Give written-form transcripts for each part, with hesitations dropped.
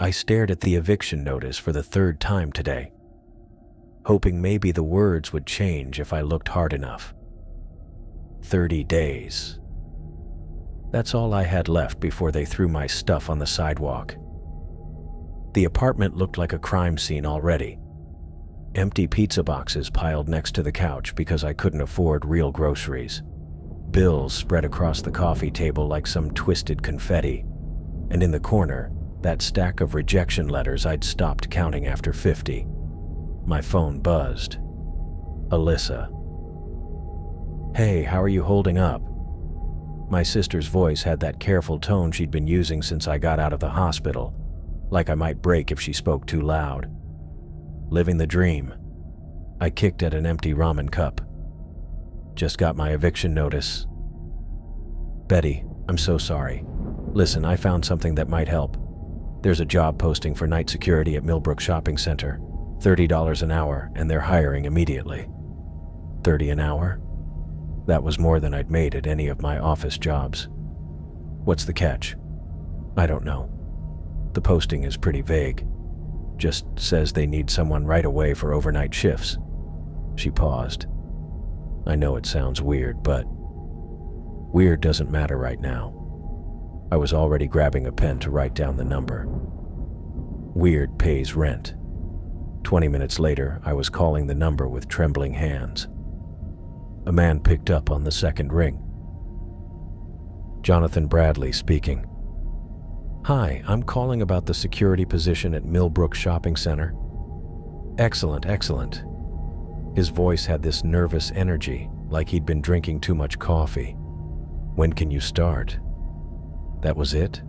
I stared at the eviction notice for the third time today, hoping maybe the words would change if I looked hard enough. 30 days. That's all I had left before they threw my stuff on the sidewalk. The apartment looked like a crime scene already. Empty pizza boxes piled next to the couch because I couldn't afford real groceries. Bills spread across the coffee table like some twisted confetti. And in the corner, that stack of rejection letters I'd stopped counting after 50. My phone buzzed. Alyssa. "Hey, how are you holding up?" My sister's voice had that careful tone she'd been using since I got out of the hospital, like I might break if she spoke too loud. "Living the dream." I kicked at an empty ramen cup. "Just got my eviction notice." "Betty, I'm so sorry. Listen, I found something that might help. There's a job posting for night security at Millbrook Shopping Center. $30 an hour, and they're hiring immediately." 30 an hour? That was more than I'd made at any of my office jobs. "What's the catch?" "I don't know. The posting is pretty vague. Just says they need someone right away for overnight shifts." She paused. "I know it sounds weird, but weird doesn't matter right now." I was already grabbing a pen to write down the number. Weird pays rent. 20 minutes later, I was calling the number with trembling hands. A man picked up on the second ring. "Jonathan Bradley speaking." "Hi, I'm calling about the security position at Millbrook Shopping Center." "Excellent, excellent." His voice had this nervous energy, like he'd been drinking too much coffee. "When can you start?" That was it?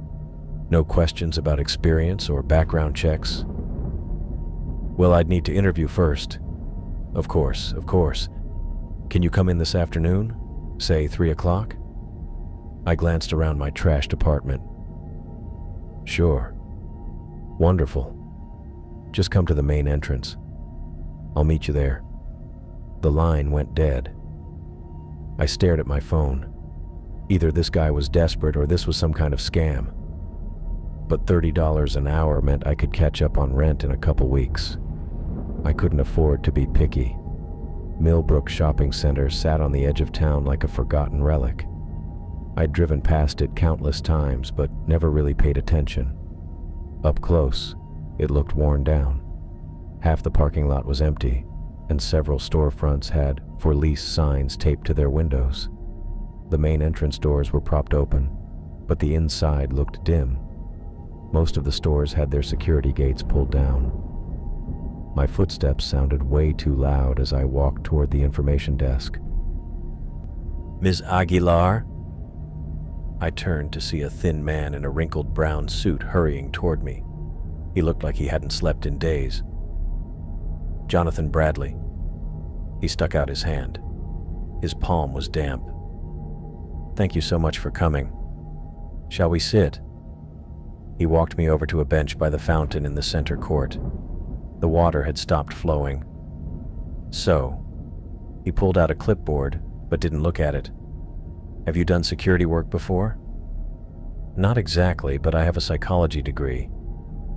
No questions about experience or background checks? "Well, I'd need to interview first." Of course, of course. "Can you come in this afternoon? Say 3 o'clock? I glanced around my trashed apartment. "Sure. Wonderful. Just come to the main entrance. I'll meet you there." The line went dead. I stared at my phone. Either this guy was desperate or this was some kind of scam. But $30 an hour meant I could catch up on rent in a couple weeks. I couldn't afford to be picky. Millbrook Shopping Center sat on the edge of town like a forgotten relic. I'd driven past it countless times, but never really paid attention. Up close, it looked worn down. Half the parking lot was empty, and several storefronts had "for lease" signs taped to their windows. The main entrance doors were propped open, but the inside looked dim. Most of the stores had their security gates pulled down. My footsteps sounded way too loud as I walked toward the information desk. "Ms. Aguilar?" I turned to see a thin man in a wrinkled brown suit hurrying toward me. He looked like he hadn't slept in days. "Jonathan Bradley." He stuck out his hand. His palm was damp. "Thank you so much for coming. Shall we sit?" He walked me over to a bench by the fountain in the center court. The water had stopped flowing. "So," he pulled out a clipboard, but didn't look at it. "Have you done security work before?" "Not exactly, but I have a psychology degree,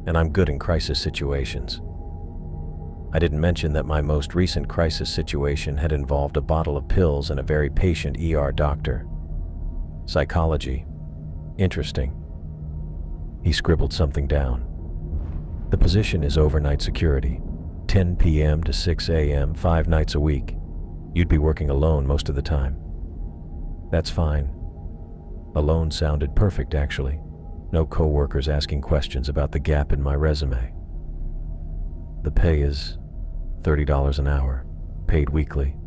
and I'm good in crisis situations." I didn't mention that my most recent crisis situation had involved a bottle of pills and a very patient ER doctor. "Psychology. Interesting." He scribbled something down. "The position is overnight security, 10 p.m. to 6 a.m., 5 nights a week. You'd be working alone most of the time." "That's fine." Alone sounded perfect, actually. No coworkers asking questions about the gap in my resume. "The pay is $30 an hour, paid weekly."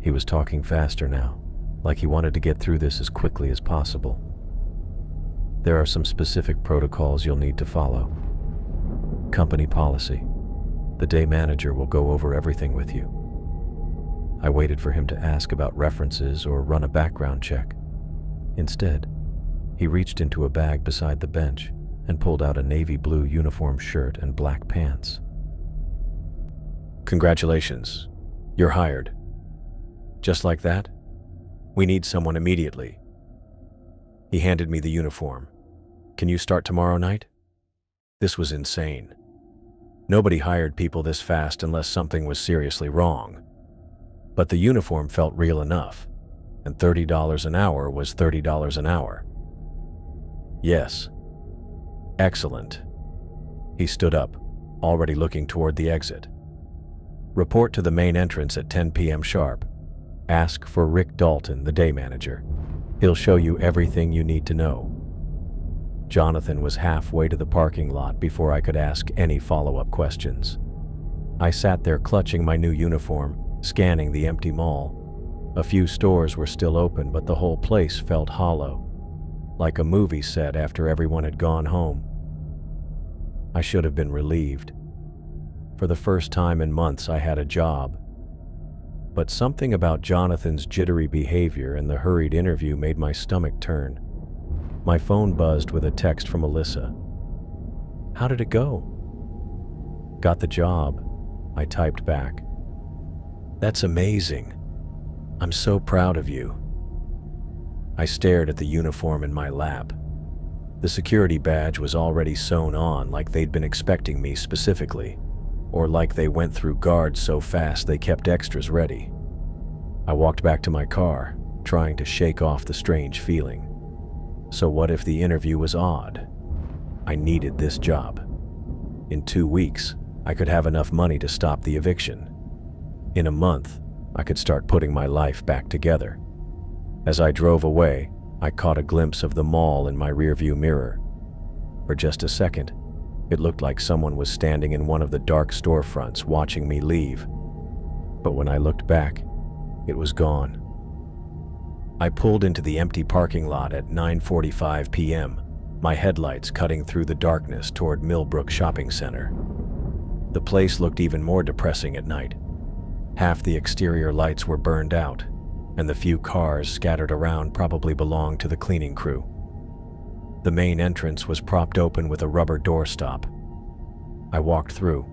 He was talking faster now, like he wanted to get through this as quickly as possible. "There are some specific protocols you'll need to follow. Company policy. The day manager will go over everything with you." I waited for him to ask about references or run a background check. Instead, he reached into a bag beside the bench and pulled out a navy blue uniform shirt and black pants. "Congratulations. You're hired." "Just like that? We need someone immediately." He handed me the uniform. "Can you start tomorrow night?" This was insane. Nobody hired people this fast unless something was seriously wrong. But the uniform felt real enough, and $30 an hour was $30 an hour. Yes. Excellent. He stood up, already looking toward the exit. Report to the main entrance at 10 p.m. sharp. Ask for Rick Dalton, the day manager. He'll show you everything you need to know. Jonathan was halfway to the parking lot before I could ask any follow-up questions. I sat there clutching my new uniform, scanning the empty mall. A few stores were still open, but the whole place felt hollow, like a movie set after everyone had gone home. I should have been relieved. For the first time in months, I had a job. But something about Jonathan's jittery behavior and the hurried interview made my stomach turn. My phone buzzed with a text from Alyssa. "How did it go?" "Got the job," I typed back. "That's amazing. I'm so proud of you." I stared at the uniform in my lap. The security badge was already sewn on, like they'd been expecting me specifically, or like they went through guards so fast they kept extras ready. I walked back to my car, trying to shake off the strange feeling. So what if the interview was odd? I needed this job. In 2 weeks, I could have enough money to stop the eviction. In a month, I could start putting my life back together. As I drove away, I caught a glimpse of the mall in my rearview mirror. For just a second, it looked like someone was standing in one of the dark storefronts watching me leave. But when I looked back, it was gone. I pulled into the empty parking lot at 9:45 p.m., my headlights cutting through the darkness toward Millbrook Shopping Center. The place looked even more depressing at night. Half the exterior lights were burned out, and the few cars scattered around probably belonged to the cleaning crew. The main entrance was propped open with a rubber doorstop. I walked through,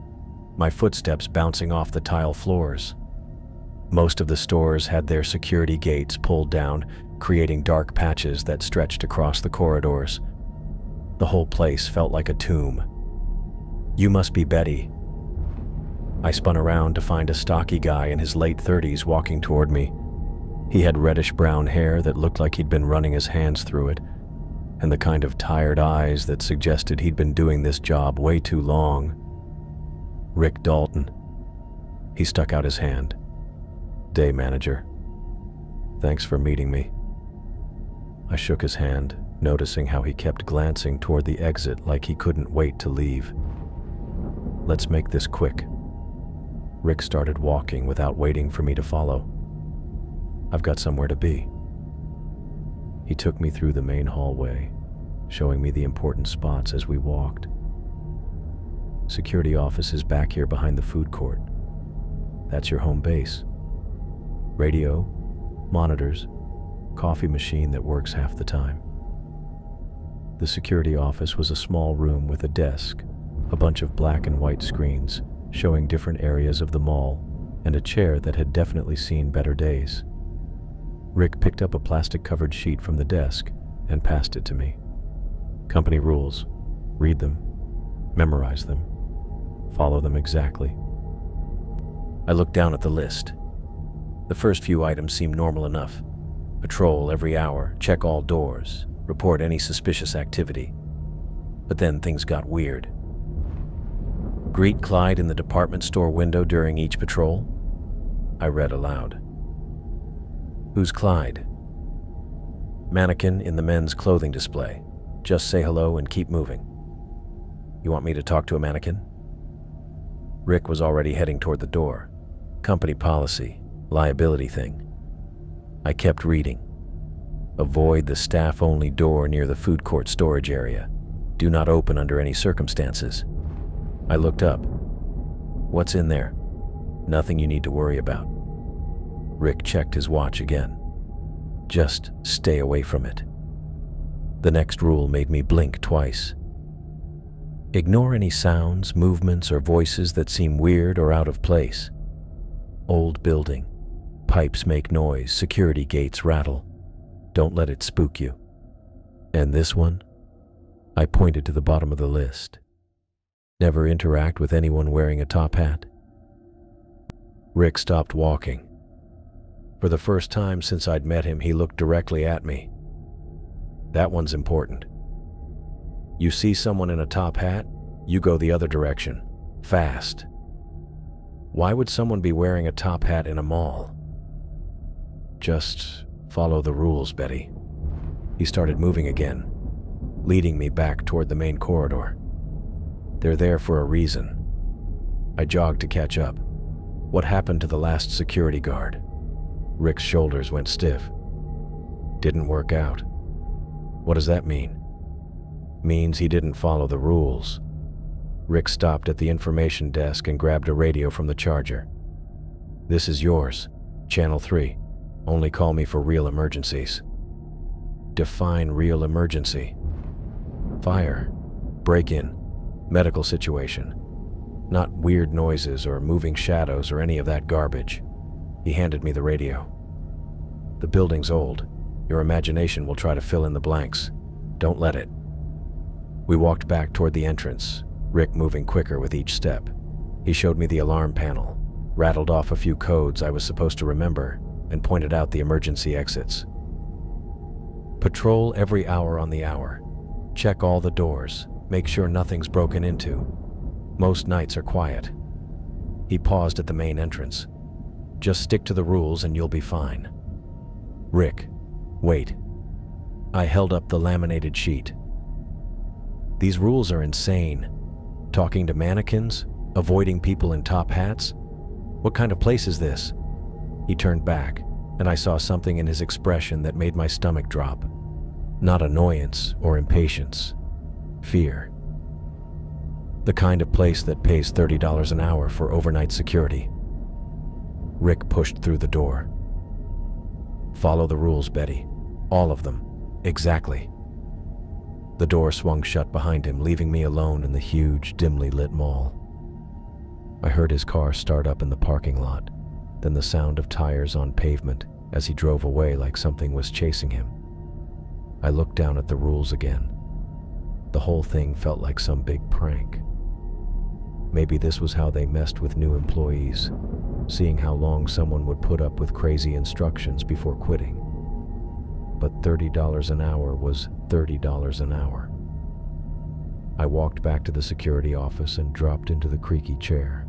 my footsteps bouncing off the tile floors. Most of the stores had their security gates pulled down, creating dark patches that stretched across the corridors. The whole place felt like a tomb. "You must be Betty." I spun around to find a stocky guy in his late 30s walking toward me. He had reddish-brown hair that looked like he'd been running his hands through it, and the kind of tired eyes that suggested he'd been doing this job way too long. "Rick Dalton." He stuck out his hand. "Day manager. Thanks for meeting me." I shook his hand, noticing how he kept glancing toward the exit like he couldn't wait to leave. "Let's make this quick." Rick started walking without waiting for me to follow. "I've got somewhere to be." He took me through the main hallway, showing me the important spots as we walked. "Security office is back here behind the food court. That's your home base. Radio, monitors, coffee machine that works half the time." The security office was a small room with a desk, a bunch of black and white screens showing different areas of the mall, and a chair that had definitely seen better days. Rick picked up a plastic-covered sheet from the desk and passed it to me. "Company rules. Read them. Memorize them. Follow them exactly." I looked down at the list. The first few items seemed normal enough. Patrol every hour, check all doors, report any suspicious activity. But then things got weird. "Greet Clyde in the department store window during each patrol." I read aloud. "Who's Clyde?" "Mannequin in the men's clothing display. Just say hello and keep moving." "You want me to talk to a mannequin?" Rick was already heading toward the door. "Company policy. Liability thing." I kept reading. "Avoid the staff-only door near the food court storage area. Do not open under any circumstances." I looked up. "What's in there?" "Nothing you need to worry about." Rick checked his watch again. "Just stay away from it." The next rule made me blink twice. "Ignore any sounds, movements, or voices that seem weird or out of place. Old building. Pipes make noise, security gates rattle. Don't let it spook you." "And this one?" I pointed to the bottom of the list. Never interact with anyone wearing a top hat? Rick stopped walking. For the first time since I'd met him, he looked directly at me. That one's important. You see someone in a top hat, you go the other direction, fast. Why would someone be wearing a top hat in a mall? Just follow the rules, Betty. He started moving again, leading me back toward the main corridor. They're there for a reason. I jogged to catch up. What happened to the last security guard? Rick's shoulders went stiff. Didn't work out. What does that mean? Means he didn't follow the rules. Rick stopped at the information desk and grabbed a radio from the charger. This is yours, Channel 3. Only call me for real emergencies. Define real emergency. Fire, break-in, medical situation. Not weird noises or moving shadows or any of that garbage. He handed me the radio. The building's old. Your imagination will try to fill in the blanks. Don't let it. We walked back toward the entrance, Rick moving quicker with each step. He showed me the alarm panel, rattled off a few codes I was supposed to remember, and pointed out the emergency exits. Patrol every hour on the hour. Check all the doors. Make sure nothing's broken into. Most nights are quiet. He paused at the main entrance. Just stick to the rules and you'll be fine. Rick, wait. I held up the laminated sheet. These rules are insane. Talking to mannequins? Avoiding people in top hats? What kind of place is this? He turned back, and I saw something in his expression that made my stomach drop. Not annoyance or impatience. Fear. The kind of place that pays $30 an hour for overnight security. Rick pushed through the door. Follow the rules, Betty. All of them. Exactly. The door swung shut behind him, leaving me alone in the huge, dimly lit mall. I heard his car start up in the parking lot, then the sound of tires on pavement as he drove away like something was chasing him. I looked down at the rules again. The whole thing felt like some big prank. Maybe this was how they messed with new employees, seeing how long someone would put up with crazy instructions before quitting. But $30 an hour was $30 an hour. I walked back to the security office and dropped into the creaky chair.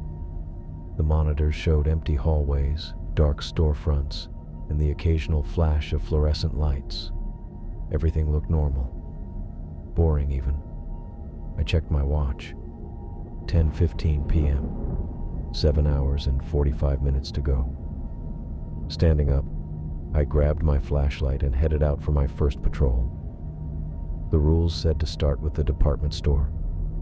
The monitors showed empty hallways, dark storefronts, and the occasional flash of fluorescent lights. Everything looked normal. Boring even. I checked my watch. 10:15 p.m. 7 hours and 45 minutes to go. Standing up, I grabbed my flashlight and headed out for my first patrol. The rules said to start with the department store,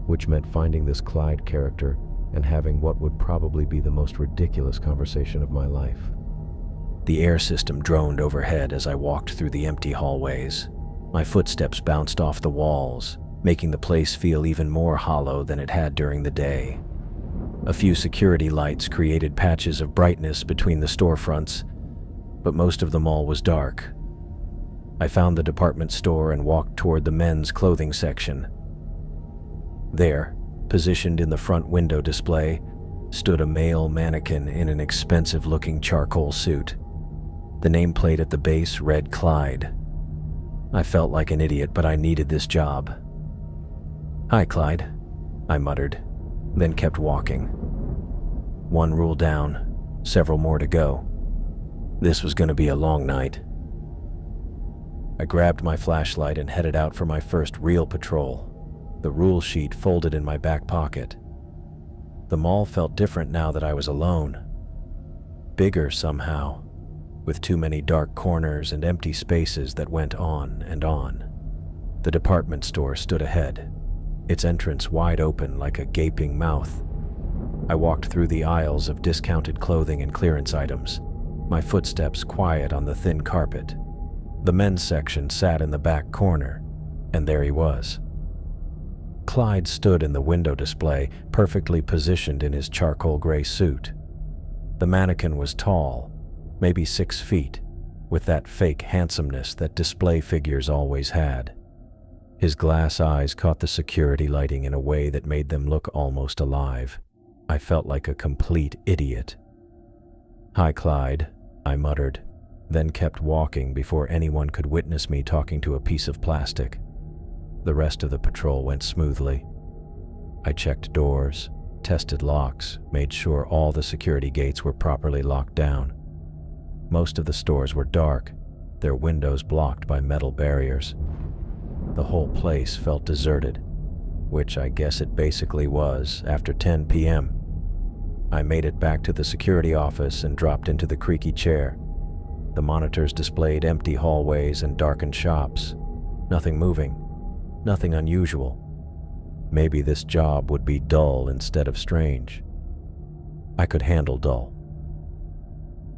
which meant finding this Clyde character and having what would probably be the most ridiculous conversation of my life. The air system droned overhead as I walked through the empty hallways. My footsteps bounced off the walls, making the place feel even more hollow than it had during the day. A few security lights created patches of brightness between the storefronts, but most of the mall was dark. I found the department store and walked toward the men's clothing section. There, positioned in the front window display, stood a male mannequin in an expensive-looking charcoal suit. The nameplate at the base read Clyde. I felt like an idiot, but I needed this job. "Hi, Clyde," I muttered, then kept walking. One rule down, several more to go. This was going to be a long night. I grabbed my flashlight and headed out for my first real patrol, the rule sheet folded in my back pocket. The mall felt different now that I was alone. Bigger somehow, with too many dark corners and empty spaces that went on and on. The department store stood ahead, its entrance wide open like a gaping mouth. I walked through the aisles of discounted clothing and clearance items, my footsteps quiet on the thin carpet. The men's section sat in the back corner, and there he was. Clyde stood in the window display, perfectly positioned in his charcoal gray suit. The mannequin was tall, maybe 6 feet, with that fake handsomeness that display figures always had. His glass eyes caught the security lighting in a way that made them look almost alive. I felt like a complete idiot. "Hi, Clyde," I muttered, then kept walking before anyone could witness me talking to a piece of plastic. The rest of the patrol went smoothly. I checked doors, tested locks, made sure all the security gates were properly locked down. Most of the stores were dark, their windows blocked by metal barriers. The whole place felt deserted, which I guess it basically was after 10 p.m. I made it back to the security office and dropped into the creaky chair. The monitors displayed empty hallways and darkened shops. Nothing moving, nothing unusual. Maybe this job would be dull instead of strange. I could handle dull.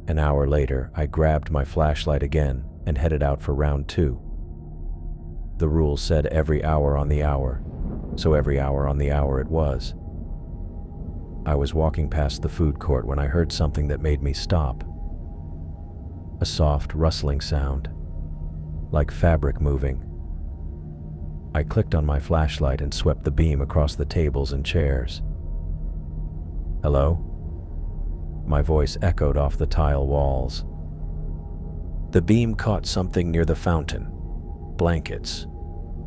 An hour later, I grabbed my flashlight again and headed out for round 2. The rules said every hour on the hour, so every hour on the hour it was. I was walking past the food court when I heard something that made me stop. A soft, rustling sound, like fabric moving. I clicked on my flashlight and swept the beam across the tables and chairs. "Hello?" My voice echoed off the tile walls. The beam caught something near the fountain. Blankets.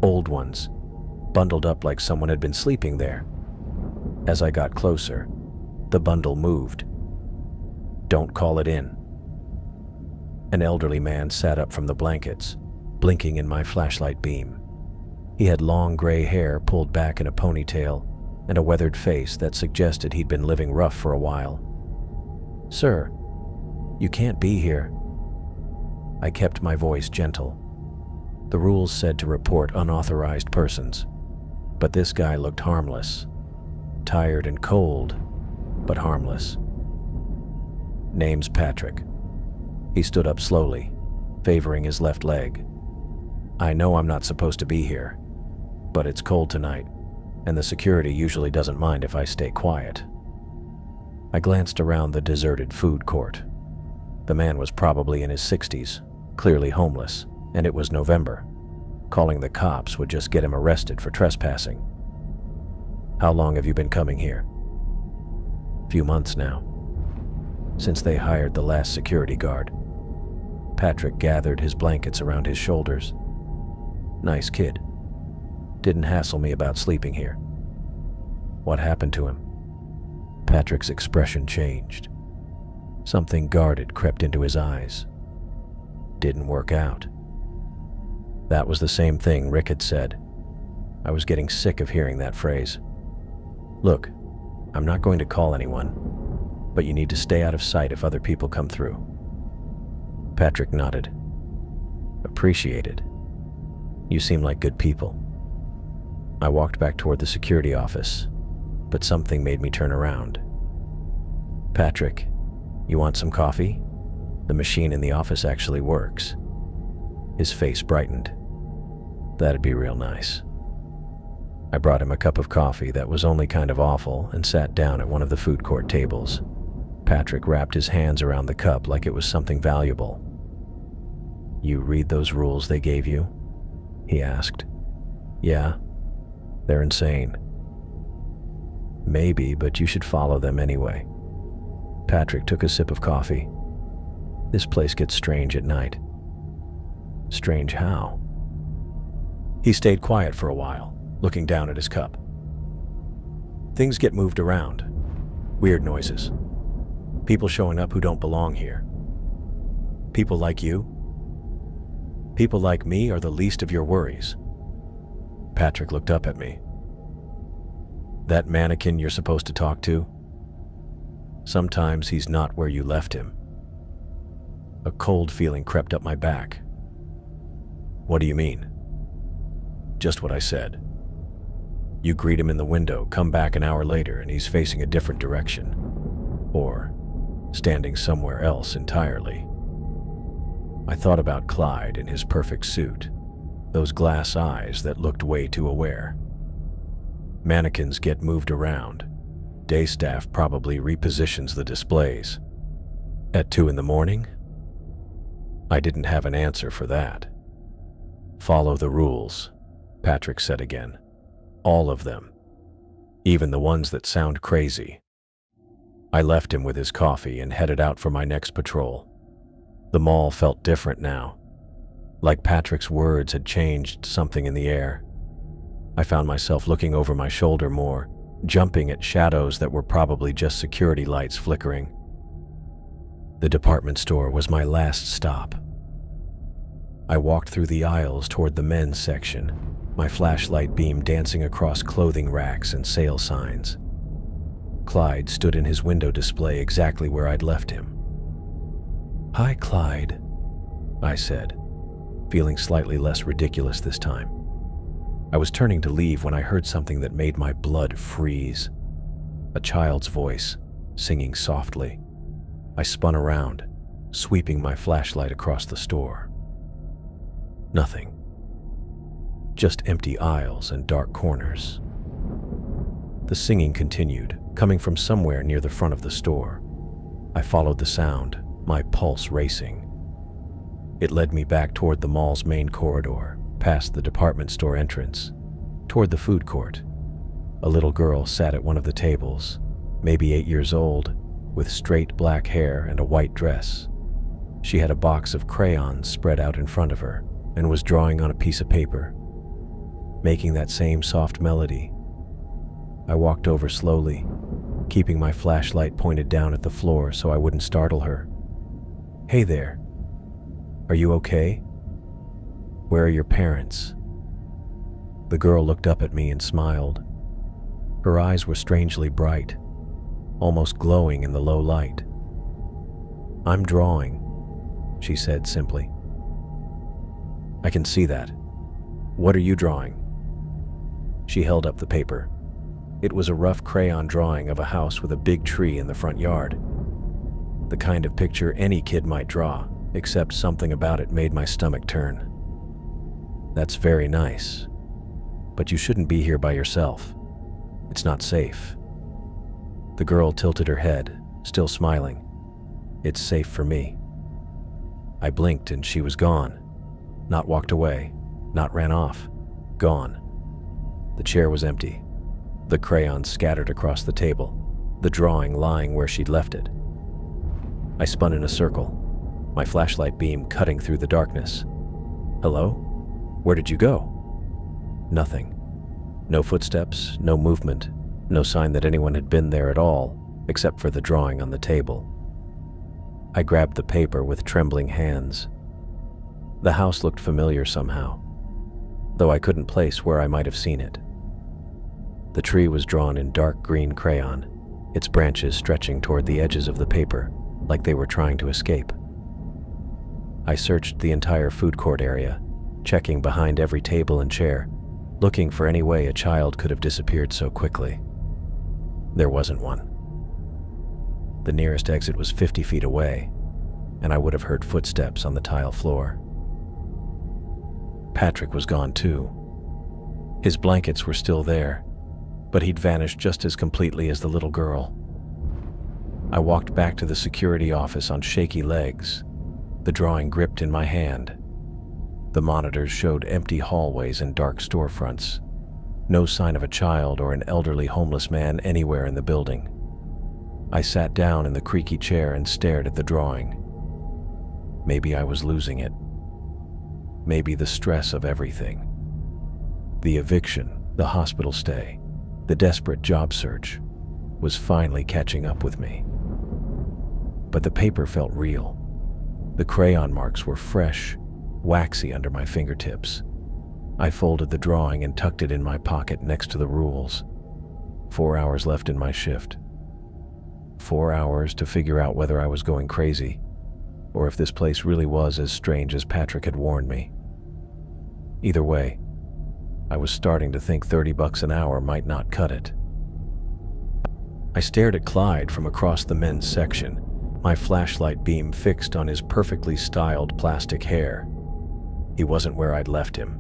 Old ones. Bundled up like someone had been sleeping there. As I got closer, the bundle moved. "Don't call it in." An elderly man sat up from the blankets, blinking in my flashlight beam. He had long gray hair pulled back in a ponytail and a weathered face that suggested he'd been living rough for a while. "Sir, you can't be here." I kept my voice gentle. The rules said to report unauthorized persons, but this guy looked harmless. Tired and cold, but harmless. "Name's Patrick." He stood up slowly, favoring his left leg. "I know I'm not supposed to be here, but it's cold tonight, and the security usually doesn't mind if I stay quiet." I glanced around the deserted food court. The man was probably in his 60s, clearly homeless, and it was November. Calling the cops would just get him arrested for trespassing. "How long have you been coming here?" "Few months now. Since they hired the last security guard." Patrick gathered his blankets around his shoulders. "Nice kid. Didn't hassle me about sleeping here." "What happened to him?" Patrick's expression changed. Something guarded crept into his eyes. "Didn't work out." That was the same thing Rick had said. I was getting sick of hearing that phrase. "Look, I'm not going to call anyone, but you need to stay out of sight if other people come through." Patrick nodded. "Appreciated. You seem like good people." I walked back toward the security office, but something made me turn around. "Patrick, you want some coffee? The machine in the office actually works." His face brightened. "That'd be real nice." I brought him a cup of coffee that was only kind of awful and sat down at one of the food court tables. Patrick wrapped his hands around the cup like it was something valuable. "You read those rules they gave you?" he asked. "Yeah, they're insane." "Maybe, but you should follow them anyway." Patrick took a sip of coffee. "This place gets strange at night." "Strange how?" He stayed quiet for a while, looking down at his cup. "Things get moved around. Weird noises. People showing up who don't belong here. People like you. People like me are the least of your worries." Patrick looked up at me. "That mannequin you're supposed to talk to? Sometimes he's not where you left him." A cold feeling crept up my back. "What do you mean?" "Just what I said. You greet him in the window, come back an hour later, and he's facing a different direction. Or standing somewhere else entirely." I thought about Clyde in his perfect suit, those glass eyes that looked way too aware. Mannequins get moved around. Day staff probably repositions the displays. At 2 in the morning? I didn't have an answer for that. Follow the rules, Patrick said again. All of them. Even the ones that sound crazy. I left him with his coffee and headed out for my next patrol. The mall felt different now. Like Patrick's words had changed something in the air. I found myself looking over my shoulder more, jumping at shadows that were probably just security lights flickering. The department store was my last stop. I walked through the aisles toward the men's section, my flashlight beam dancing across clothing racks and sale signs. Clyde stood in his window display exactly where I'd left him. "Hi, Clyde," I said, feeling slightly less ridiculous this time. I was turning to leave when I heard something that made my blood freeze. A child's voice, singing softly. I spun around, sweeping my flashlight across the store. Nothing. Just empty aisles and dark corners. The singing continued, coming from somewhere near the front of the store. I followed the sound, my pulse racing. It led me back toward the mall's main corridor, past the department store entrance, toward the food court. A little girl sat at one of the tables, maybe 8 years old, with straight black hair and a white dress. She had a box of crayons spread out in front of her and was drawing on a piece of paper, making that same soft melody. I walked over slowly, keeping my flashlight pointed down at the floor so I wouldn't startle her. "Hey there. Are you okay? Where are your parents?" The girl looked up at me and smiled. Her eyes were strangely bright, almost glowing in the low light. "I'm drawing," she said simply. "I can see that. What are you drawing?" She held up the paper. It was a rough crayon drawing of a house with a big tree in the front yard. The kind of picture any kid might draw, except something about it made my stomach turn. "That's very nice. But you shouldn't be here by yourself. It's not safe." The girl tilted her head, still smiling. "It's safe for me." I blinked and she was gone. Not walked away, not ran off. Gone. The chair was empty. The crayons scattered across the table, the drawing lying where she'd left it. I spun in a circle, my flashlight beam cutting through the darkness. "Hello? Where did you go?" Nothing. No footsteps, no movement, no sign that anyone had been there at all, except for the drawing on the table. I grabbed the paper with trembling hands. The house looked familiar somehow, though I couldn't place where I might have seen it. The tree was drawn in dark green crayon, its branches stretching toward the edges of the paper, like they were trying to escape. I searched the entire food court area, checking behind every table and chair, looking for any way a child could have disappeared so quickly. There wasn't one. The nearest exit was 50 feet away, and I would have heard footsteps on the tile floor. Patrick was gone too. His blankets were still there, but he'd vanished just as completely as the little girl. I walked back to the security office on shaky legs, the drawing gripped in my hand. The monitors showed empty hallways and dark storefronts. No sign of a child or an elderly homeless man anywhere in the building. I sat down in the creaky chair and stared at the drawing. Maybe I was losing it. Maybe the stress of everything. The eviction, the hospital stay, the desperate job search was finally catching up with me. But the paper felt real. The crayon marks were fresh, waxy under my fingertips. I folded the drawing and tucked it in my pocket next to the rules. 4 hours left in my shift. 4 hours to figure out whether I was going crazy, or if this place really was as strange as Patrick had warned me. Either way, I was starting to think $30 an hour might not cut it. I stared at Clyde from across the men's section, my flashlight beam fixed on his perfectly styled plastic hair. He wasn't where I'd left him.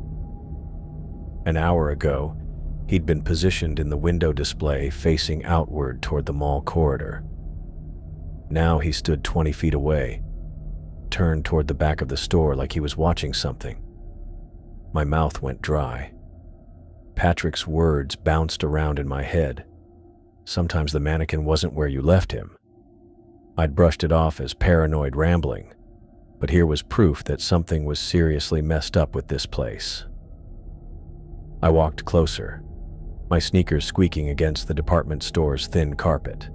An hour ago, he'd been positioned in the window display facing outward toward the mall corridor. Now he stood 20 feet away, turned toward the back of the store like he was watching something. My mouth went dry. Patrick's words bounced around in my head. Sometimes the mannequin wasn't where you left him. I'd brushed it off as paranoid rambling, but here was proof that something was seriously messed up with this place. I walked closer, my sneakers squeaking against the department store's thin carpet.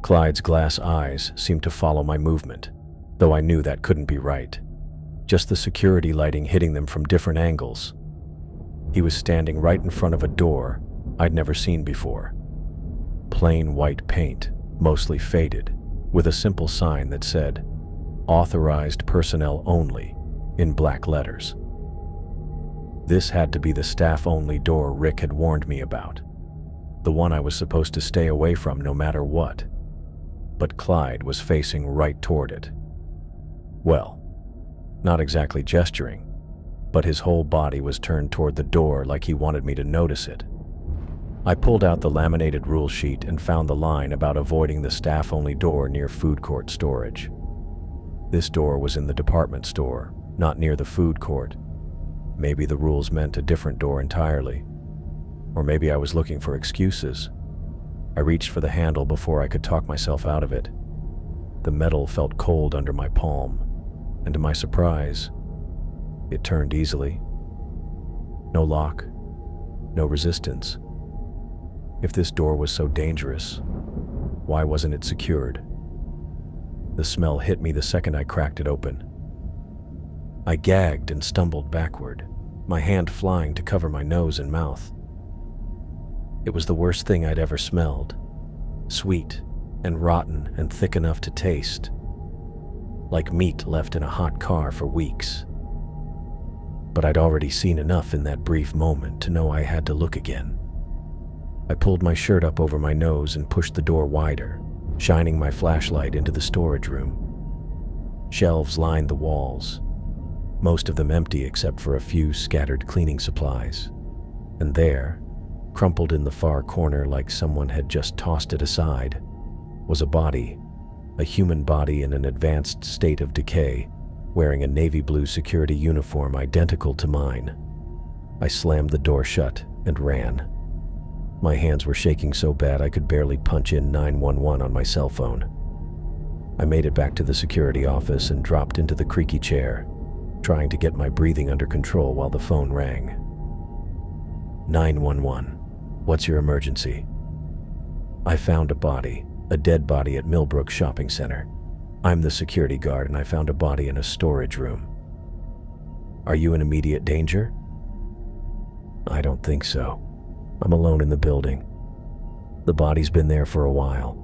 Clyde's glass eyes seemed to follow my movement, though I knew that couldn't be right. Just the security lighting hitting them from different angles. He was standing right in front of a door I'd never seen before. Plain white paint, mostly faded, with a simple sign that said, "Authorized personnel only," in black letters. This had to be the staff-only door Rick had warned me about, the one I was supposed to stay away from no matter what. But Clyde was facing right toward it. Well, not exactly gesturing, but his whole body was turned toward the door like he wanted me to notice it. I pulled out the laminated rule sheet and found the line about avoiding the staff-only door near food court storage. This door was in the department store, not near the food court. Maybe the rules meant a different door entirely. Or maybe I was looking for excuses. I reached for the handle before I could talk myself out of it. The metal felt cold under my palm, and to my surprise, it turned easily. No lock, no resistance. If this door was so dangerous, why wasn't it secured? The smell hit me the second I cracked it open. I gagged and stumbled backward, my hand flying to cover my nose and mouth. It was the worst thing I'd ever smelled. Sweet and rotten and thick enough to taste. Like meat left in a hot car for weeks. But I'd already seen enough in that brief moment to know I had to look again. I pulled my shirt up over my nose and pushed the door wider, shining my flashlight into the storage room. Shelves lined the walls, most of them empty except for a few scattered cleaning supplies. And there, crumpled in the far corner like someone had just tossed it aside, was a body, a human body in an advanced state of decay, wearing a navy blue security uniform identical to mine. I slammed the door shut and ran. My hands were shaking so bad I could barely punch in 911 on my cell phone. I made it back to the security office and dropped into the creaky chair, trying to get my breathing under control while the phone rang. 911. What's your emergency? I found a dead body at Millbrook Shopping Center. I'm the security guard and I found a body in a storage room. Are you in immediate danger? I don't think so. I'm alone in the building. The body's been there for a while.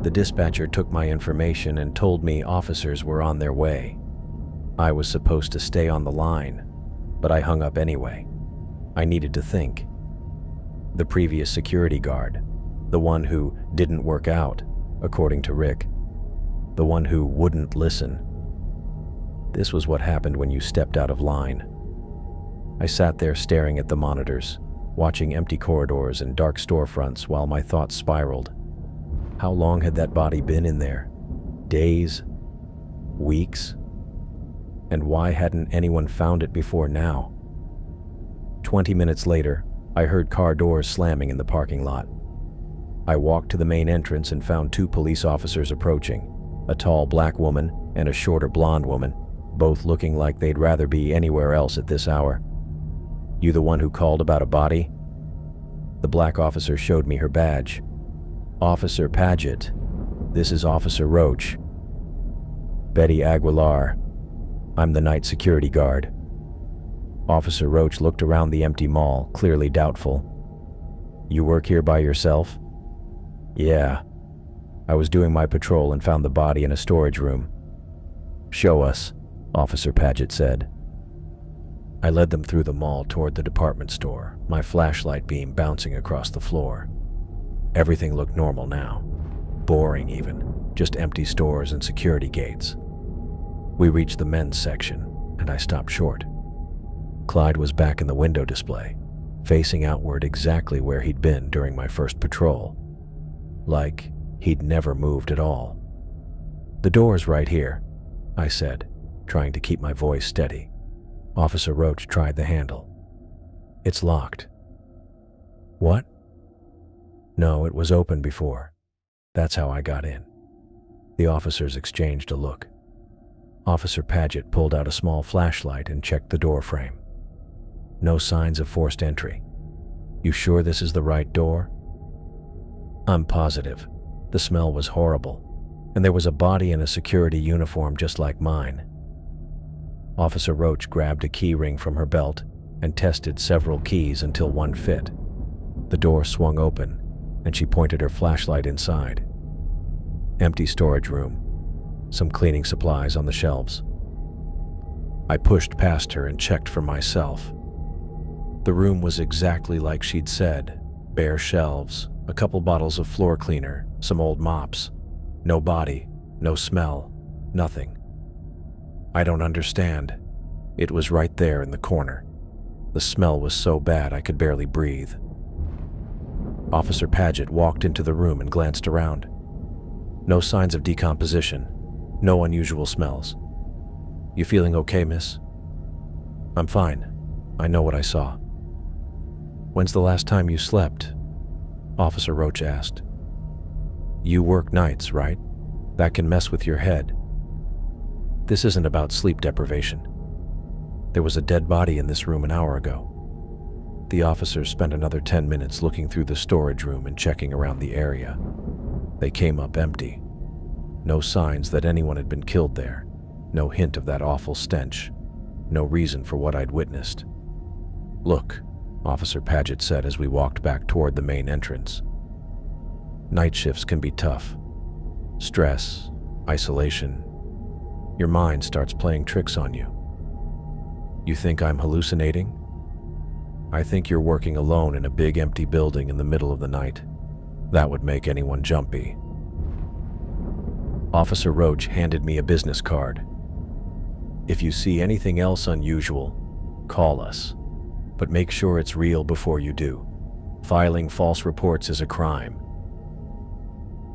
The dispatcher took my information and told me officers were on their way. I was supposed to stay on the line, but I hung up anyway. I needed to think. The previous security guard, the one who didn't work out, according to Rick, the one who wouldn't listen. This was what happened when you stepped out of line. I sat there staring at the monitors, watching empty corridors and dark storefronts while my thoughts spiraled. How long had that body been in there? Days? Weeks? And why hadn't anyone found it before now? 20 minutes later, I heard car doors slamming in the parking lot. I walked to the main entrance and found two police officers approaching, a tall black woman and a shorter blonde woman, both looking like they'd rather be anywhere else at this hour. You the one who called about a body? The black officer showed me her badge. Officer Paget. This is Officer Roach. Betty Aguilar. I'm the night security guard. Officer Roach looked around the empty mall, clearly doubtful. You work here by yourself? Yeah. I was doing my patrol and found the body in a storage room. Show us, Officer Paget said. I led them through the mall toward the department store, my flashlight beam bouncing across the floor. Everything looked normal now. Boring even, just empty stores and security gates. We reached the men's section, and I stopped short. Clyde was back in the window display, facing outward exactly where he'd been during my first patrol. Like he'd never moved at all. The door's right here, I said, trying to keep my voice steady. Officer Roach tried the handle. It's locked. What? No, it was open before. That's how I got in. The officers exchanged a look. Officer Paget pulled out a small flashlight and checked the door frame. No signs of forced entry. You sure this is the right door? I'm positive. The smell was horrible, and there was a body in a security uniform just like mine. Officer Roach grabbed a key ring from her belt and tested several keys until one fit. The door swung open, and she pointed her flashlight inside. Empty storage room. Some cleaning supplies on the shelves. I pushed past her and checked for myself. The room was exactly like she'd said. Bare shelves, a couple bottles of floor cleaner, some old mops. No body, no smell, nothing. I don't understand. It was right there in the corner. The smell was so bad I could barely breathe. Officer Paget walked into the room and glanced around. No signs of decomposition, no unusual smells. You feeling okay, miss? I'm fine. I know what I saw. When's the last time you slept? Officer Roach asked. You work nights, right? That can mess with your head. This isn't about sleep deprivation. There was a dead body in this room an hour ago. The officers spent another 10 minutes looking through the storage room and checking around the area. They came up empty. No signs that anyone had been killed there. No hint of that awful stench. No reason for what I'd witnessed. Look, Officer Paget said as we walked back toward the main entrance. Night shifts can be tough. Stress, isolation. Your mind starts playing tricks on you. You think I'm hallucinating? I think you're working alone in a big empty building in the middle of the night. That would make anyone jumpy. Officer Roach handed me a business card. If you see anything else unusual, call us. But make sure it's real before you do. Filing false reports is a crime.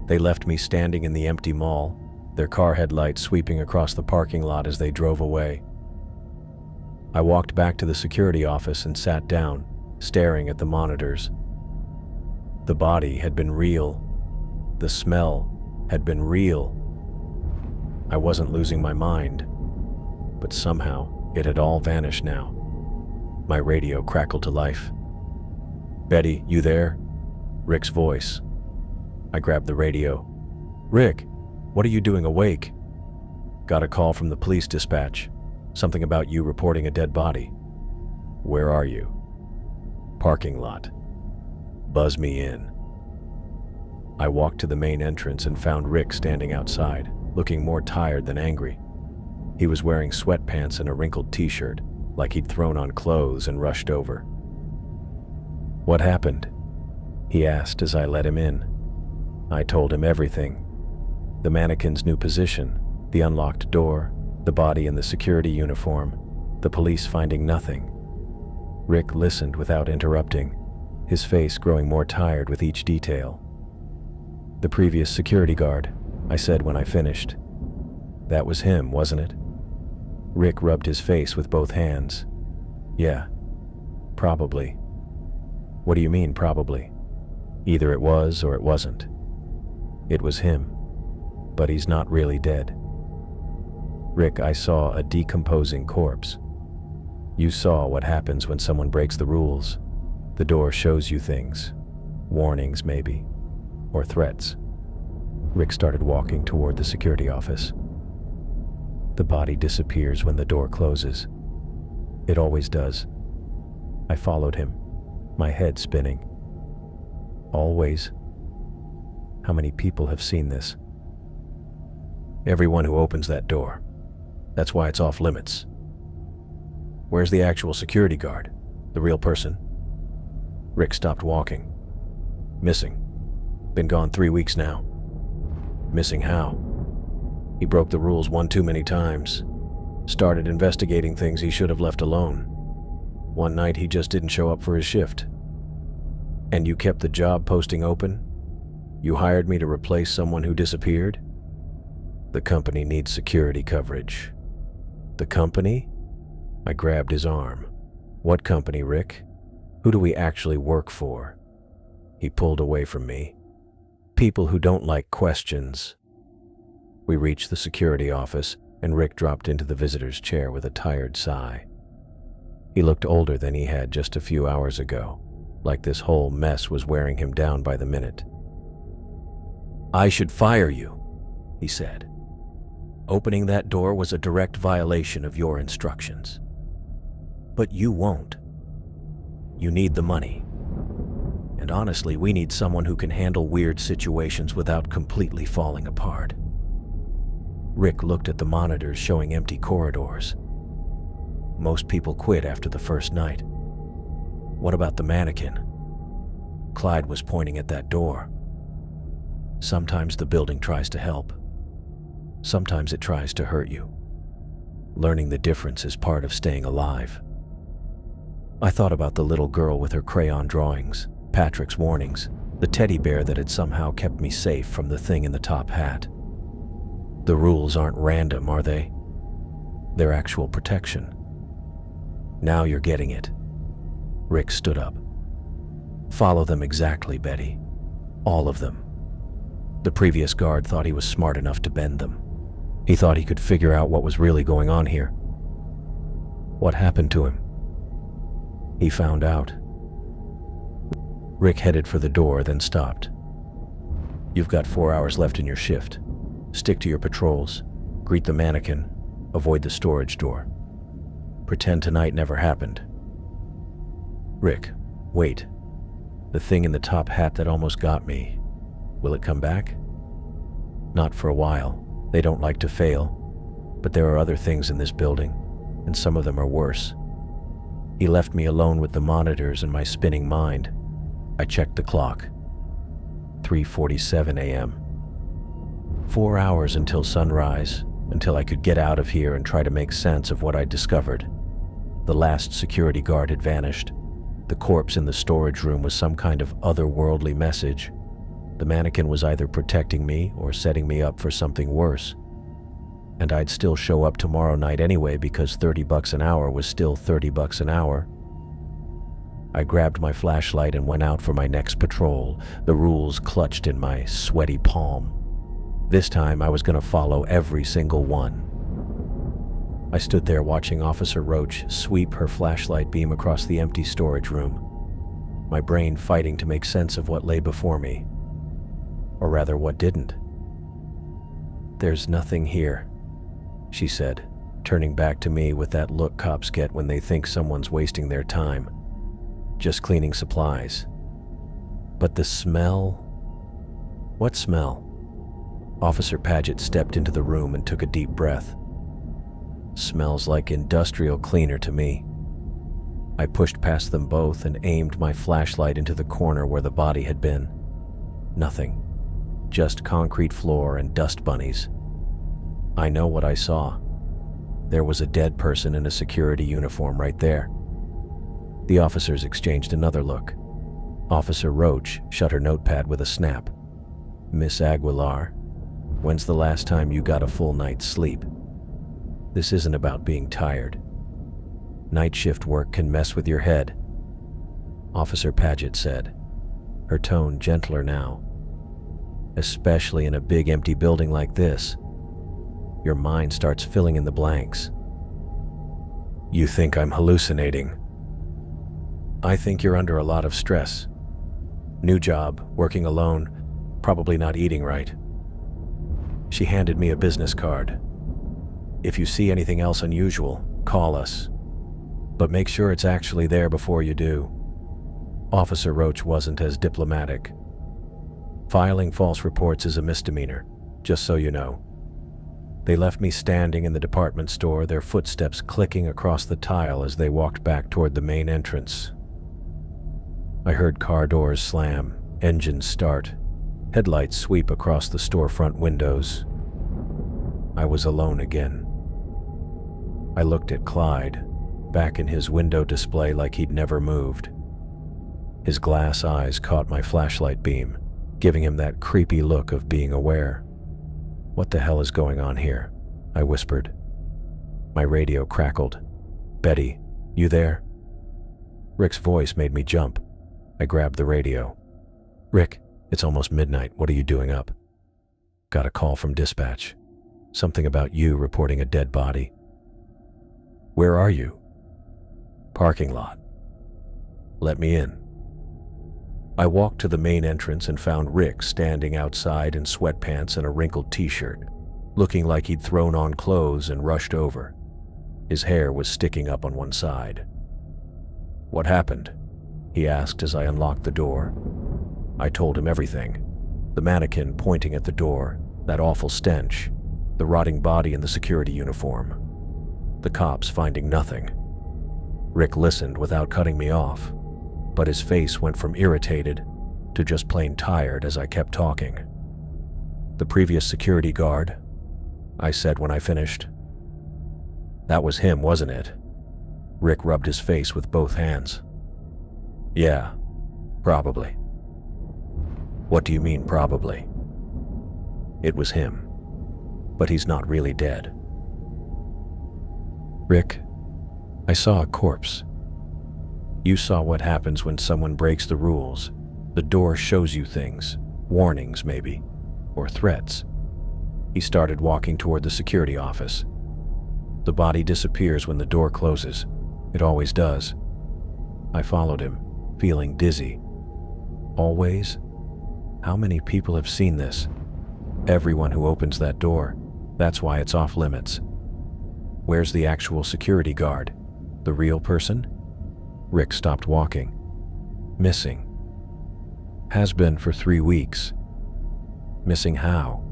They left me standing in the empty mall, their car headlights sweeping across the parking lot as they drove away. I walked back to the security office and sat down, staring at the monitors. The body had been real. The smell had been real. I wasn't losing my mind, but somehow it had all vanished now. My radio crackled to life. Betty, you there? Rick's voice. I grabbed the radio. Rick, what are you doing awake? Got a call from the police dispatch. Something about you reporting a dead body. Where are you? Parking lot. Buzz me in. I walked to the main entrance and found Rick standing outside, looking more tired than angry. He was wearing sweatpants and a wrinkled t-shirt, like he'd thrown on clothes and rushed over. What happened? He asked as I let him in. I told him everything. The mannequin's new position, the unlocked door, the body in the security uniform, the police finding nothing. Rick listened without interrupting, his face growing more tired with each detail. The previous security guard, I said when I finished. That was him, wasn't it? Rick rubbed his face with both hands. Yeah, probably. What do you mean, probably? Either it was or it wasn't. It was him, but he's not really dead. Rick, I saw a decomposing corpse. You saw what happens when someone breaks the rules. The door shows you things. Warnings, maybe. Or threats. Rick started walking toward the security office. The body disappears when the door closes. It always does. I followed him, my head spinning. Always. How many people have seen this? Everyone who opens that door. That's why it's off limits. Where's the actual security guard? The real person? Rick stopped walking. Missing. Been gone 3 weeks now. Missing how? He broke the rules one too many times. Started investigating things he should have left alone. One night he just didn't show up for his shift. And you kept the job posting open? You hired me to replace someone who disappeared? The company needs security coverage. The company? I grabbed his arm. What company, Rick? Who do we actually work for? He pulled away from me. People who don't like questions. We reached the security office, and Rick dropped into the visitor's chair with a tired sigh. He looked older than he had just a few hours ago, like this whole mess was wearing him down by the minute. "I should fire you," he said. "Opening that door was a direct violation of your instructions. But you won't. You need the money. And honestly, we need someone who can handle weird situations without completely falling apart." Rick looked at the monitors showing empty corridors. Most people quit after the first night. What about the mannequin? Clyde was pointing at that door. Sometimes the building tries to help. Sometimes it tries to hurt you. Learning the difference is part of staying alive. I thought about the little girl with her crayon drawings, Patrick's warnings, the teddy bear that had somehow kept me safe from the thing in the top hat. The rules aren't random, are they? They're actual protection. Now you're getting it. Rick stood up. "Follow them exactly, Betty. All of them." The previous guard thought he was smart enough to bend them. He thought he could figure out what was really going on here. What happened to him? He found out. Rick headed for the door, then stopped. "You've got 4 hours left in your shift. Stick to your patrols. Greet the mannequin. Avoid the storage door. Pretend tonight never happened." "Rick, wait. The thing in the top hat that almost got me. Will it come back?" "Not for a while. They don't like to fail. But there are other things in this building, and some of them are worse." He left me alone with the monitors and my spinning mind. I checked the clock. 3:47 a.m. 4 hours until sunrise, until I could get out of here and try to make sense of what I'd discovered. The last security guard had vanished. The corpse in the storage room was some kind of otherworldly message. The mannequin was either protecting me or setting me up for something worse. And I'd still show up tomorrow night anyway because $30 an hour was still $30 an hour. I grabbed my flashlight and went out for my next patrol, the rules clutched in my sweaty palm. This time I was going to follow every single one. I stood there watching Officer Roach sweep her flashlight beam across the empty storage room, my brain fighting to make sense of what lay before me. Or rather, what didn't. "There's nothing here," she said, turning back to me with that look cops get when they think someone's wasting their time. "Just cleaning supplies." "But the smell?" "What smell?" Officer Paget stepped into the room and took a deep breath. "Smells like industrial cleaner to me." I pushed past them both and aimed my flashlight into the corner where the body had been. Nothing. Just concrete floor and dust bunnies. I know what I saw. There was a dead person in a security uniform right there. The officers exchanged another look. Officer Roach shut her notepad with a snap. "Miss Aguilar, when's the last time you got a full night's sleep? This isn't about being tired. Night shift work can mess with your head," Officer Paget said, her tone gentler now. "Especially in a big empty building like this. Your mind starts filling in the blanks." "You think I'm hallucinating?" "I think you're under a lot of stress. New job, working alone, probably not eating right." She handed me a business card. "If you see anything else unusual, call us. But make sure it's actually there before you do." Officer Roach wasn't as diplomatic. "Filing false reports is a misdemeanor, just so you know." They left me standing in the department store, their footsteps clicking across the tile as they walked back toward the main entrance. I heard car doors slam, engines start, headlights sweep across the storefront windows. I was alone again. I looked at Clyde, back in his window display like he'd never moved. His glass eyes caught my flashlight beam, giving him that creepy look of being aware. "What the hell is going on here?" I whispered. My radio crackled. "Betty, you there?" Rick's voice made me jump. I grabbed the radio. "Rick, it's almost midnight. What are you doing up?" "Got a call from dispatch. Something about you reporting a dead body." "Where are you?" "Parking lot." "Let me in." I walked to the main entrance and found Rick standing outside in sweatpants and a wrinkled t-shirt, looking like he'd thrown on clothes and rushed over. His hair was sticking up on one side. "What happened?" he asked as I unlocked the door. I told him everything. The mannequin pointing at the door, that awful stench, the rotting body in the security uniform, the cops finding nothing. Rick listened without cutting me off, but his face went from irritated to just plain tired as I kept talking. "The previous security guard," I said when I finished. "That was him, wasn't it?" Rick rubbed his face with both hands. "Yeah, probably." "What do you mean, probably?" "It was him, but he's not really dead." "Rick, I saw a corpse." "You saw what happens when someone breaks the rules. The door shows you things, warnings maybe, or threats." He started walking toward the security office. "The body disappears when the door closes. It always does." I followed him, feeling dizzy. Always? How many people have seen this? Everyone who opens that door. That's why it's off limits. Where's the actual security guard? The real person? Rick stopped walking. "Missing. Has been for 3 weeks." "Missing how?"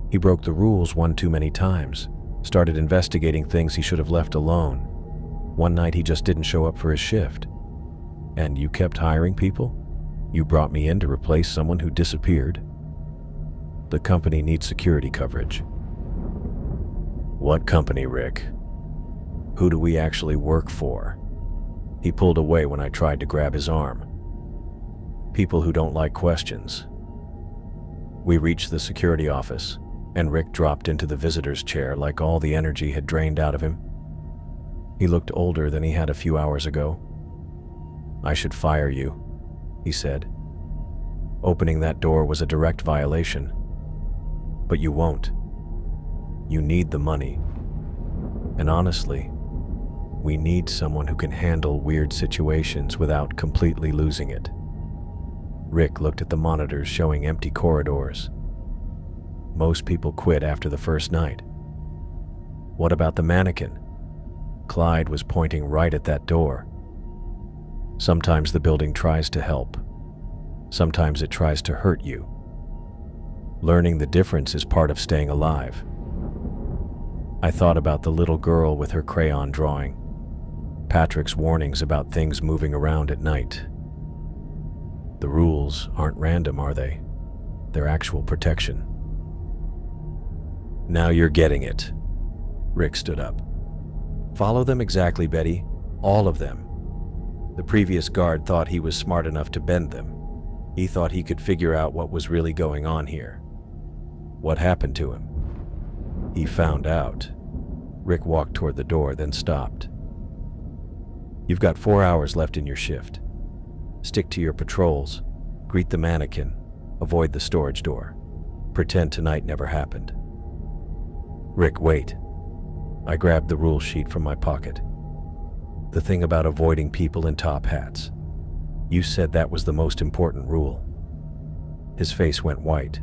"He broke the rules one too many times. Started investigating things he should have left alone. One night he just didn't show up for his shift." "And you kept hiring people? You brought me in to replace someone who disappeared?" "The company needs security coverage." "What company, Rick? Who do we actually work for?" He pulled away when I tried to grab his arm. "People who don't like questions." We reached the security office, and Rick dropped into the visitor's chair like all the energy had drained out of him. He looked older than he had a few hours ago. "I should fire you," he said. "Opening that door was a direct violation. But you won't. You need the money. And honestly, we need someone who can handle weird situations without completely losing it." Rick looked at the monitors showing empty corridors. "Most people quit after the first night." "What about the mannequin?" Clyde was pointing right at that door. "Sometimes the building tries to help. Sometimes it tries to hurt you. Learning the difference is part of staying alive." I thought about the little girl with her crayon drawing, Patrick's warnings about things moving around at night. The rules aren't random, are they? They're actual protection. "Now you're getting it." Rick stood up. "Follow them exactly, Betty. All of them. The previous guard thought he was smart enough to bend them. He thought he could figure out what was really going on here." "What happened to him?" "He found out." Rick walked toward the door, then stopped. "You've got 4 hours left in your shift. Stick to your patrols, greet the mannequin, avoid the storage door. Pretend tonight never happened." "Rick, wait." I grabbed the rule sheet from my pocket. "The thing about avoiding people in top hats. You said that was the most important rule." His face went white.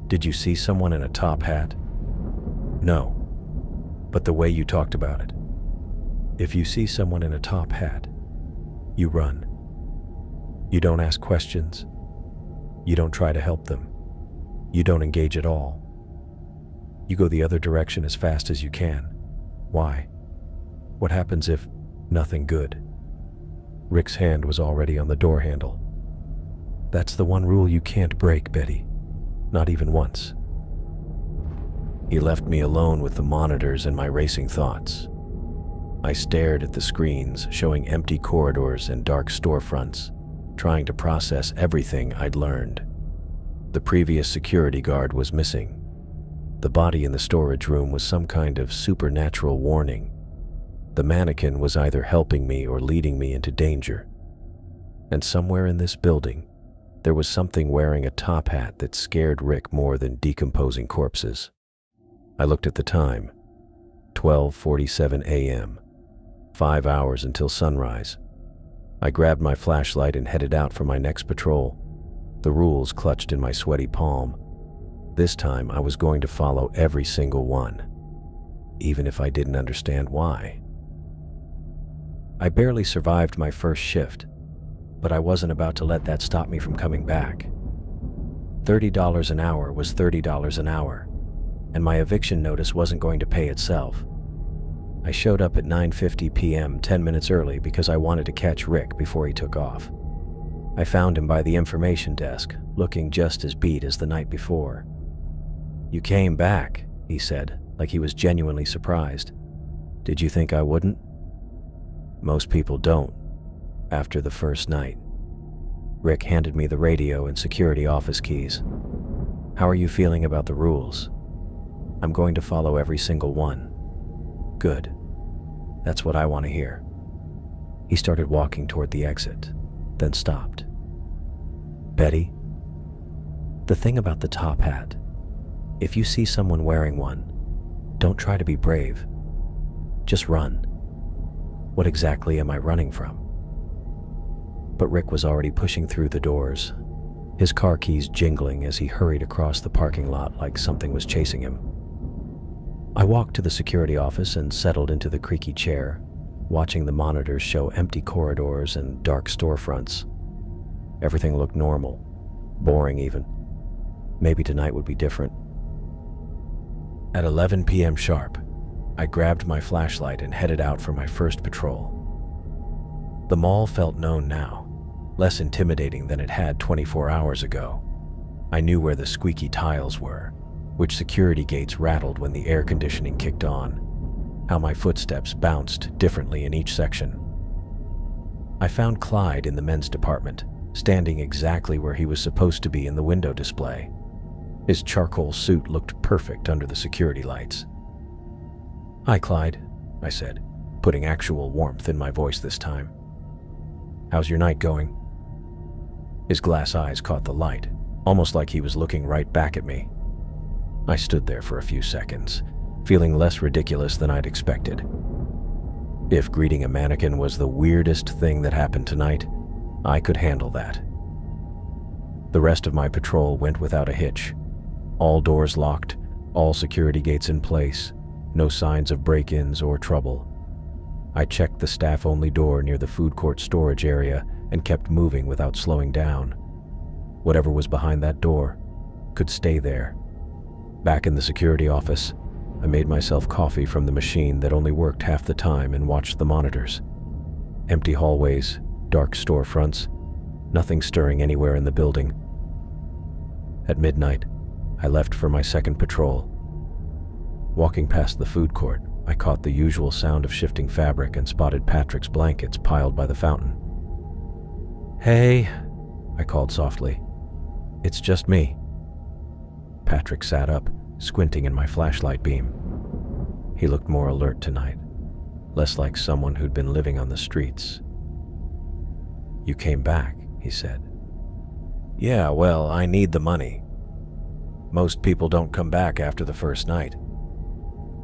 "Did you see someone in a top hat?" "No. But the way you talked about it. If you see someone in a top hat, you run. You don't ask questions. You don't try to help them. You don't engage at all. You go the other direction as fast as you can. Why? What happens if nothing good?" Rick's hand was already on the door handle. "That's the one rule you can't break, Betty. Not even once." He left me alone with the monitors and my racing thoughts. I stared at the screens showing empty corridors and dark storefronts, trying to process everything I'd learned. The previous security guard was missing. The body in the storage room was some kind of supernatural warning. The mannequin was either helping me or leading me into danger. And somewhere in this building, there was something wearing a top hat that scared Rick more than decomposing corpses. I looked at the time, 12:47 a.m., 5 hours until sunrise. I grabbed my flashlight and headed out for my next patrol, the rules clutched in my sweaty palm. This time I was going to follow every single one, even if I didn't understand why. I barely survived my first shift, but I wasn't about to let that stop me from coming back. $30 an hour was $30 an hour, and my eviction notice wasn't going to pay itself. I showed up at 9:50 p.m., 10 minutes early because I wanted to catch Rick before he took off. I found him by the information desk, looking just as beat as the night before. "You came back," he said, like he was genuinely surprised. "Did you think I wouldn't?" "Most people don't, after the first night." Rick handed me the radio and security office keys. "How are you feeling about the rules?" "I'm going to follow every single one." "Good. That's what I want to hear." He started walking toward the exit, then stopped. "Betty, the thing about the top hat, if you see someone wearing one, don't try to be brave. Just run. What exactly am I running from?" But Rick was already pushing through the doors, his car keys jingling as he hurried across the parking lot like something was chasing him. I walked to the security office and settled into the creaky chair, watching the monitors show empty corridors and dark storefronts. Everything looked normal, boring even. Maybe tonight would be different. At 11 p.m. sharp, I grabbed my flashlight and headed out for my first patrol. The mall felt known now, less intimidating than it had 24 hours ago. I knew where the squeaky tiles were, which security gates rattled when the air conditioning kicked on, how my footsteps bounced differently in each section. I found Clyde in the men's department, standing exactly where he was supposed to be in the window display. His charcoal suit looked perfect under the security lights. "Hi, Clyde," I said, putting actual warmth in my voice this time. "How's your night going?" His glass eyes caught the light, almost like he was looking right back at me. I stood there for a few seconds, feeling less ridiculous than I'd expected. If greeting a mannequin was the weirdest thing that happened tonight, I could handle that. The rest of my patrol went without a hitch. All doors locked, all security gates in place, no signs of break-ins or trouble. I checked the staff-only door near the food court storage area and kept moving without slowing down. Whatever was behind that door could stay there. Back in the security office, I made myself coffee from the machine that only worked half the time and watched the monitors. Empty hallways, dark storefronts, nothing stirring anywhere in the building. At midnight, I left for my second patrol. Walking past the food court, I caught the usual sound of shifting fabric and spotted Patrick's blankets piled by the fountain. "Hey," I called softly. "It's just me." Patrick sat up, squinting in my flashlight beam. He looked more alert tonight, less like someone who'd been living on the streets. "You came back," he said. "Yeah, well, I need the money. Most people don't come back after the first night.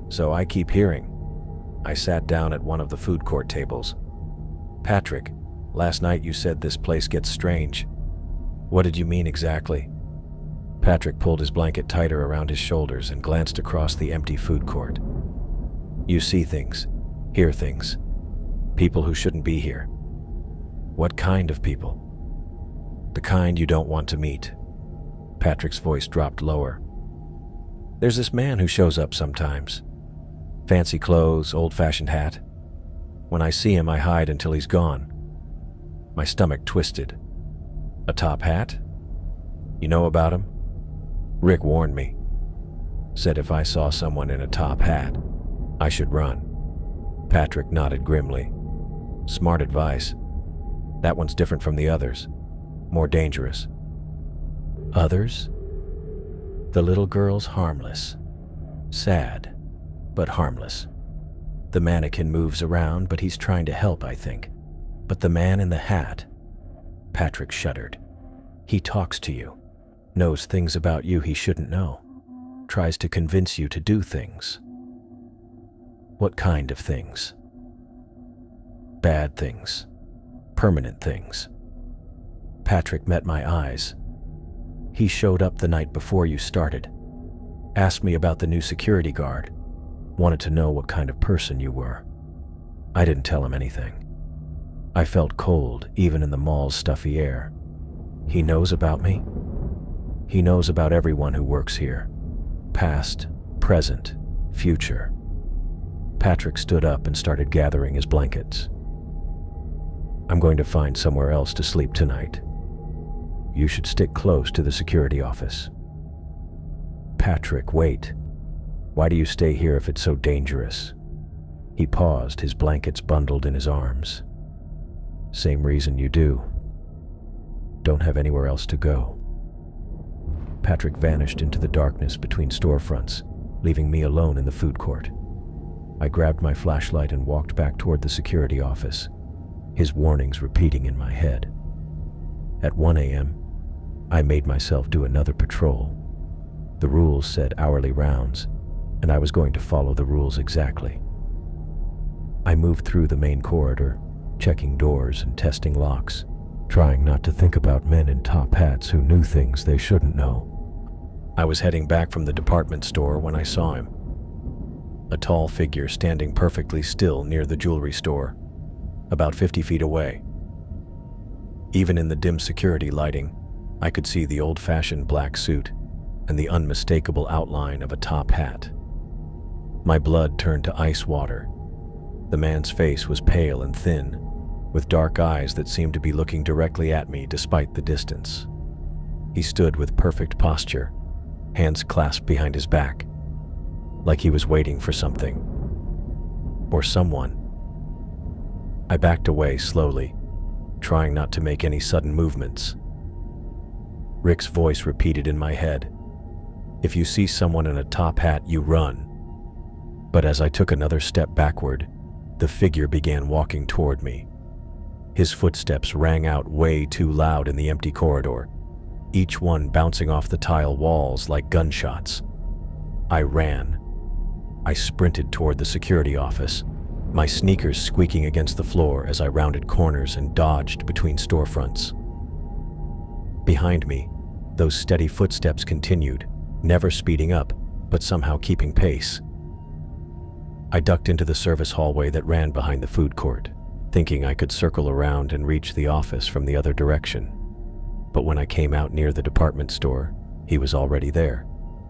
So I keep hearing." I sat down at one of the food court tables. "Patrick, last night you said this place gets strange. What did you mean exactly?" Patrick pulled his blanket tighter around his shoulders and glanced across the empty food court. "You see things, hear things. People who shouldn't be here." "What kind of people?" "The kind you don't want to meet." Patrick's voice dropped lower. "There's this man who shows up sometimes. Fancy clothes, old-fashioned hat. When I see him, I hide until he's gone." My stomach twisted. "A top hat? You know about him?" "Rick warned me. Said if I saw someone in a top hat, I should run." Patrick nodded grimly. "Smart advice. That one's different from the others. More dangerous." "Others?" "The little girl's harmless. Sad, but harmless. The mannequin moves around, but he's trying to help, I think. But the man in the hat, Patrick shuddered. He talks to you, knows things about you he shouldn't know, tries to convince you to do things. What kind of things? Bad things. Permanent things. Patrick met my eyes. He showed up the night before you started, asked me about the new security guard, wanted to know what kind of person you were. I didn't tell him anything. I felt cold even in the mall's stuffy air. He knows about me. He knows about everyone who works here. Past, present, future. Patrick stood up and started gathering his blankets. I'm going to find somewhere else to sleep tonight. You should stick close to the security office. Patrick, wait. Why do you stay here if it's so dangerous? He paused, his blankets bundled in his arms. Same reason you do. Don't have anywhere else to go. Patrick vanished into the darkness between storefronts, leaving me alone in the food court. I grabbed my flashlight and walked back toward the security office, his warnings repeating in my head. At 1 a.m., I made myself do another patrol. The rules said hourly rounds, and I was going to follow the rules exactly. I moved through the main corridor, checking doors and testing locks, trying not to think about men in top hats who knew things they shouldn't know. I was heading back from the department store when I saw him. A tall figure standing perfectly still near the jewelry store, about 50 feet away. Even in the dim security lighting, I could see the old-fashioned black suit and the unmistakable outline of a top hat. My blood turned to ice water. The man's face was pale and thin, with dark eyes that seemed to be looking directly at me despite the distance. He stood with perfect posture, hands clasped behind his back, like he was waiting for something, or someone. I backed away slowly, trying not to make any sudden movements. Rick's voice repeated in my head, "If you see someone in a top hat, you run." But as I took another step backward, the figure began walking toward me. His footsteps rang out way too loud in the empty corridor, each one bouncing off the tile walls like gunshots. I ran. I sprinted toward the security office, my sneakers squeaking against the floor as I rounded corners and dodged between storefronts. Behind me, those steady footsteps continued, never speeding up, but somehow keeping pace. I ducked into the service hallway that ran behind the food court, thinking I could circle around and reach the office from the other direction. But when I came out near the department store, he was already there,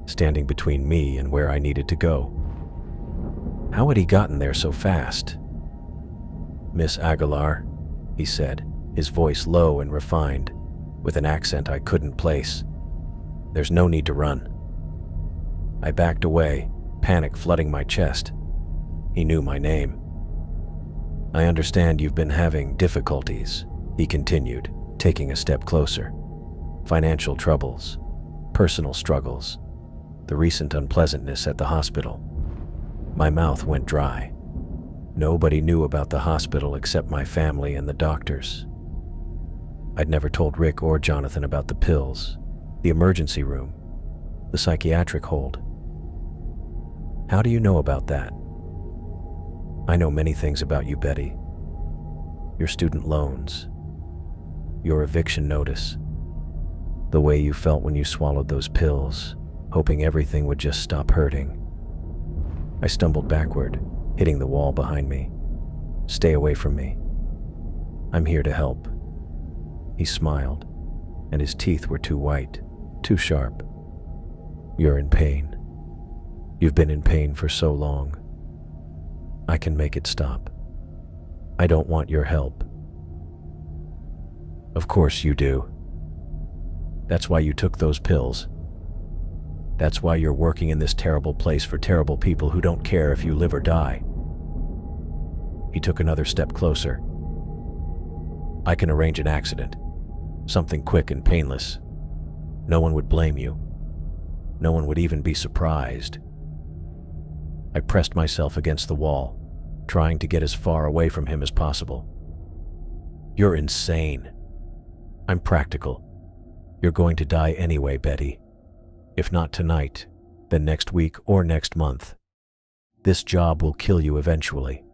standing between me and where I needed to go. How had he gotten there so fast? "Miss Aguilar," he said, his voice low and refined, with an accent I couldn't place. "There's no need to run." I backed away, panic flooding my chest. He knew my name. "I understand you've been having difficulties," he continued, taking a step closer. "Financial troubles, personal struggles, the recent unpleasantness at the hospital." My mouth went dry. Nobody knew about the hospital except my family and the doctors. I'd never told Rick or Jonathan about the pills, the emergency room, the psychiatric hold. "How do you know about that?" "I know many things about you, Betty. Your student loans, your eviction notice, the way you felt when you swallowed those pills, hoping everything would just stop hurting." I stumbled backward, hitting the wall behind me. "Stay away from me. I'm here to help." He smiled, and his teeth were too white, too sharp. "You're in pain. You've been in pain for so long. I can make it stop. I don't want your help." "Of course you do. That's why you took those pills. That's why you're working in this terrible place for terrible people who don't care if you live or die." He took another step closer. "I can arrange an accident, something quick and painless. No one would blame you. No one would even be surprised." I pressed myself against the wall, trying to get as far away from him as possible. "You're insane." "I'm practical. You're going to die anyway, Betty. If not tonight, then next week or next month. This job will kill you eventually.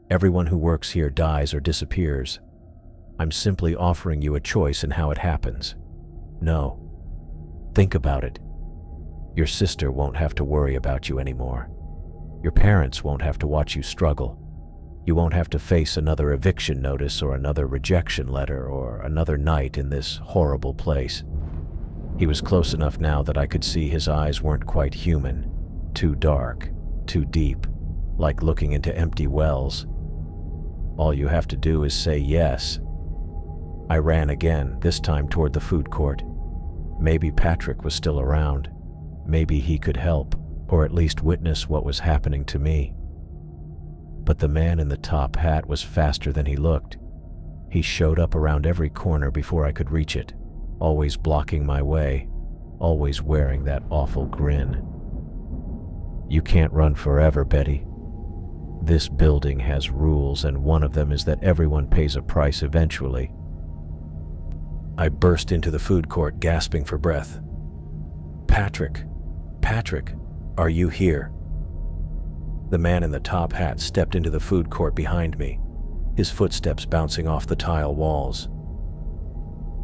Everyone who works here dies or disappears. I'm simply offering you a choice in how it happens. No. Think about it. Your sister won't have to worry about you anymore. Your parents won't have to watch you struggle. You won't have to face another eviction notice or another rejection letter or another night in this horrible place." He was close enough now that I could see his eyes weren't quite human, too dark, too deep, like looking into empty wells. "All you have to do is say yes." I ran again, this time toward the food court. Maybe Patrick was still around. Maybe he could help, or at least witness what was happening to me. But the man in the top hat was faster than he looked. He showed up around every corner before I could reach it, always blocking my way, always wearing that awful grin. "You can't run forever, Betty. This building has rules, and one of them is that everyone pays a price eventually." I burst into the food court, gasping for breath. "Patrick, Patrick, are you here?" The man in the top hat stepped into the food court behind me, his footsteps bouncing off the tile walls.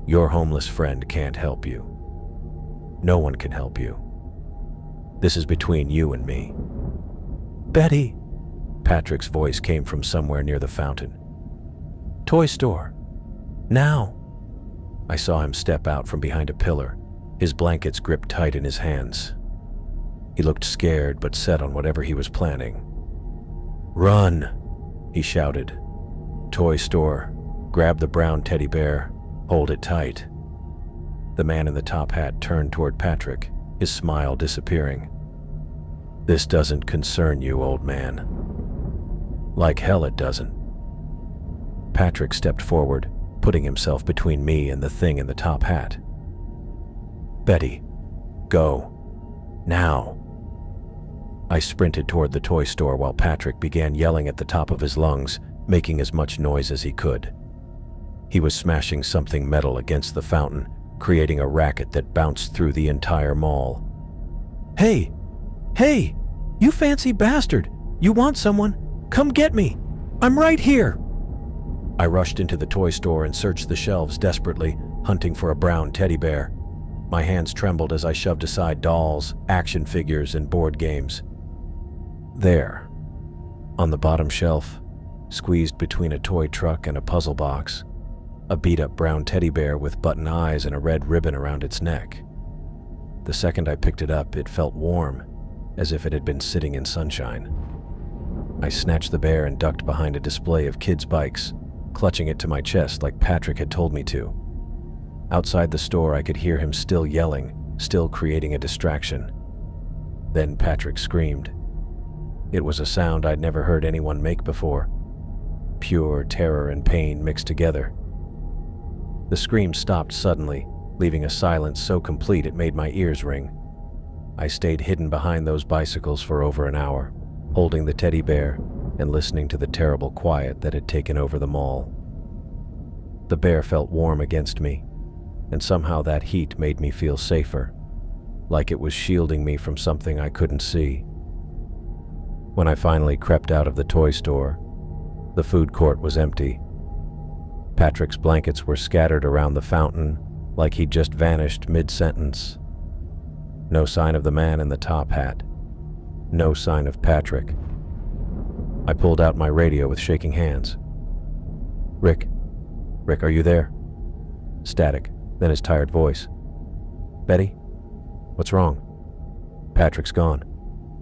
"Your homeless friend can't help you. No one can help you. This is between you and me." "Betty!" Patrick's voice came from somewhere near the fountain. "Toy store. Now!" I saw him step out from behind a pillar, his blankets gripped tight in his hands. He looked scared but set on whatever he was planning. "Run!" he shouted. "Toy store. Grab the brown teddy bear. Hold it tight." The man in the top hat turned toward Patrick, his smile disappearing. "This doesn't concern you, old man." "Like hell it doesn't." Patrick stepped forward, putting himself between me and the thing in the top hat. "Betty, go. Now." I sprinted toward the toy store while Patrick began yelling at the top of his lungs, making as much noise as he could. He was smashing something metal against the fountain, creating a racket that bounced through the entire mall. "Hey! Hey! You fancy bastard! You want someone? Come get me! I'm right here!" I rushed into the toy store and searched the shelves desperately, hunting for a brown teddy bear. My hands trembled as I shoved aside dolls, action figures, and board games. There, on the bottom shelf, squeezed between a toy truck and a puzzle box, a beat-up brown teddy bear with button eyes and a red ribbon around its neck. The second I picked it up, it felt warm, as if it had been sitting in sunshine. I snatched the bear and ducked behind a display of kids' bikes, clutching it to my chest like Patrick had told me to. Outside the store, I could hear him still yelling, still creating a distraction. Then Patrick screamed. It was a sound I'd never heard anyone make before. Pure terror and pain mixed together. The scream stopped suddenly, leaving a silence so complete it made my ears ring. I stayed hidden behind those bicycles for over an hour, holding the teddy bear and listening to the terrible quiet that had taken over the mall. The bear felt warm against me, and somehow that heat made me feel safer, like it was shielding me from something I couldn't see. When I finally crept out of the toy store, the food court was empty. Patrick's blankets were scattered around the fountain, like he'd just vanished mid-sentence. No sign of the man in the top hat. No sign of Patrick. I pulled out my radio with shaking hands. Rick, are you there?" Static, then his tired voice. "Betty? What's wrong?" "Patrick's gone.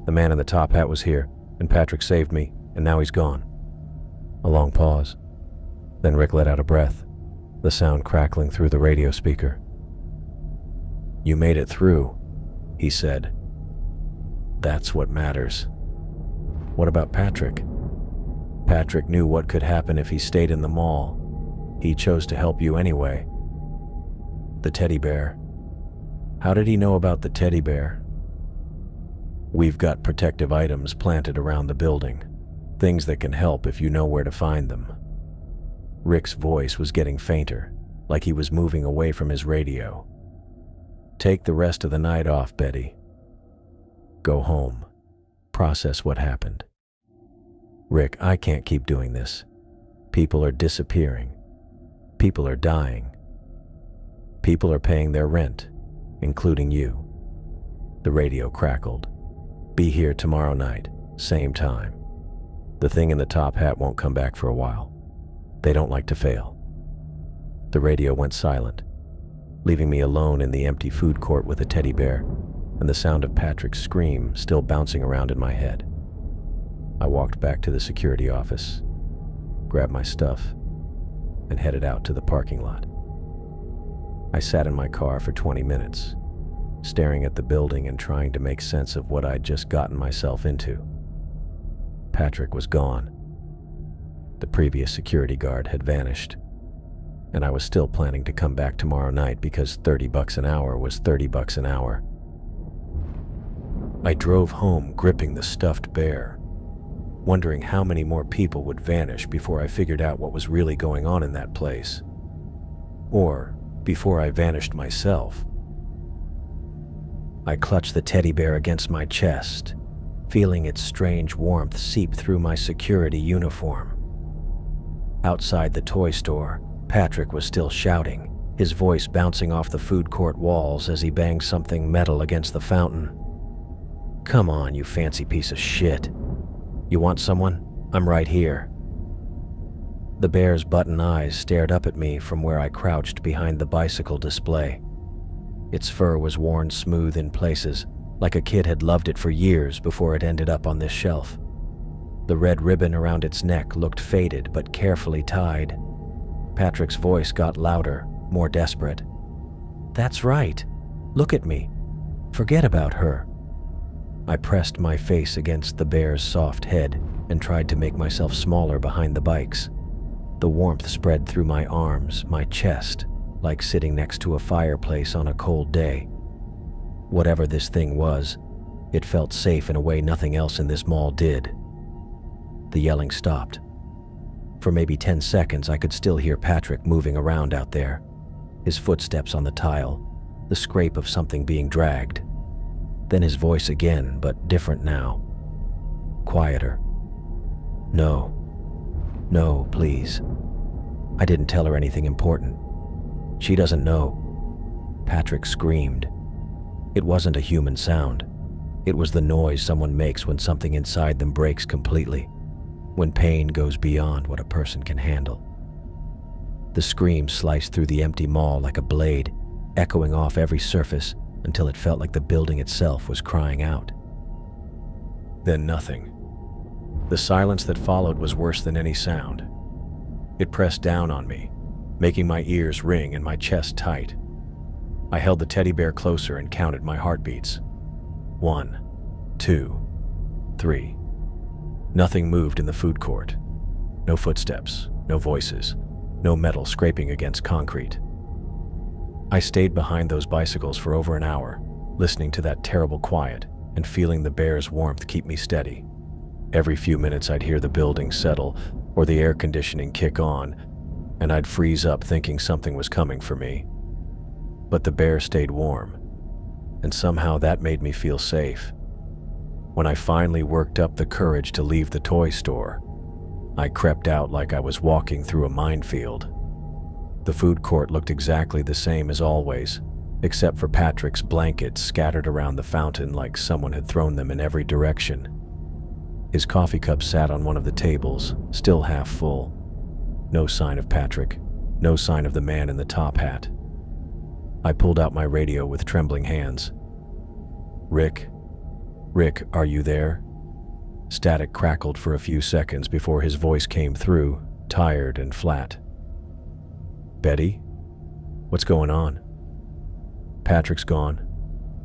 The man in the top hat was here, and Patrick saved me, and now he's gone." A long pause. Then Rick let out a breath, the sound crackling through the radio speaker. "You made it through," he said. "That's what matters." "What about Patrick?" "Patrick knew what could happen if he stayed in the mall. He chose to help you anyway." "The teddy bear. How did he know about the teddy bear?" "We've got protective items planted around the building. Things that can help if you know where to find them. Rick's voice was getting fainter, like he was moving away from his radio. Take the rest of the night off, Betty. Go home. Process what happened. Rick, I can't keep doing this. People are disappearing. People are dying. People are paying their rent, including you. The radio crackled. Be here tomorrow night, same time. The thing in the top hat won't come back for a while. They don't like to fail. The radio went silent, leaving me alone in the empty food court with a teddy bear and the sound of Patrick's scream still bouncing around in my head. I walked back to the security office, grabbed my stuff, and headed out to the parking lot. I sat in my car for 20 minutes, staring at the building and trying to make sense of what I'd just gotten myself into. Patrick was gone. The previous security guard had vanished, and I was still planning to come back tomorrow night because $30 an hour was $30 an hour. I drove home gripping the stuffed bear, wondering how many more people would vanish before I figured out what was really going on in that place. Or before I vanished myself. I clutched the teddy bear against my chest, feeling its strange warmth seep through my security uniform. Outside the toy store, Patrick was still shouting, his voice bouncing off the food court walls as he banged something metal against the fountain. Come on, you fancy piece of shit. You want someone? I'm right here. The bear's button eyes stared up at me from where I crouched behind the bicycle display. Its fur was worn smooth in places, like a kid had loved it for years before it ended up on this shelf. The red ribbon around its neck looked faded but carefully tied. Patrick's voice got louder, more desperate. That's right. Look at me. Forget about her. I pressed my face against the bear's soft head and tried to make myself smaller behind the bikes. The warmth spread through my arms, my chest, like sitting next to a fireplace on a cold day. Whatever this thing was, it felt safe in a way nothing else in this mall did. The yelling stopped. For maybe 10 seconds, I could still hear Patrick moving around out there, his footsteps on the tile, the scrape of something being dragged. Then his voice again, but different now. Quieter. No. No, please. I didn't tell her anything important. She doesn't know. Patrick screamed. It wasn't a human sound. It was the noise someone makes when something inside them breaks completely, when pain goes beyond what a person can handle. The scream sliced through the empty mall like a blade, echoing off every surface until it felt like the building itself was crying out. Then nothing. The silence that followed was worse than any sound. It pressed down on me, making my ears ring and my chest tight. I held the teddy bear closer and counted my heartbeats. 1, 2, 3. Nothing moved in the food court. No footsteps, no voices, no metal scraping against concrete. I stayed behind those bicycles for over an hour, listening to that terrible quiet and feeling the bear's warmth keep me steady. Every few minutes I'd hear the building settle or the air conditioning kick on, and I'd freeze up thinking something was coming for me. But the bear stayed warm, and somehow that made me feel safe. When I finally worked up the courage to leave the toy store, I crept out like I was walking through a minefield. The food court looked exactly the same as always, except for Patrick's blankets scattered around the fountain like someone had thrown them in every direction. His coffee cup sat on one of the tables, still half full. No sign of Patrick, no sign of the man in the top hat. I pulled out my radio with trembling hands. Rick? Rick, are you there? Static crackled for a few seconds before his voice came through, tired and flat. Betty? What's going on? Patrick's gone.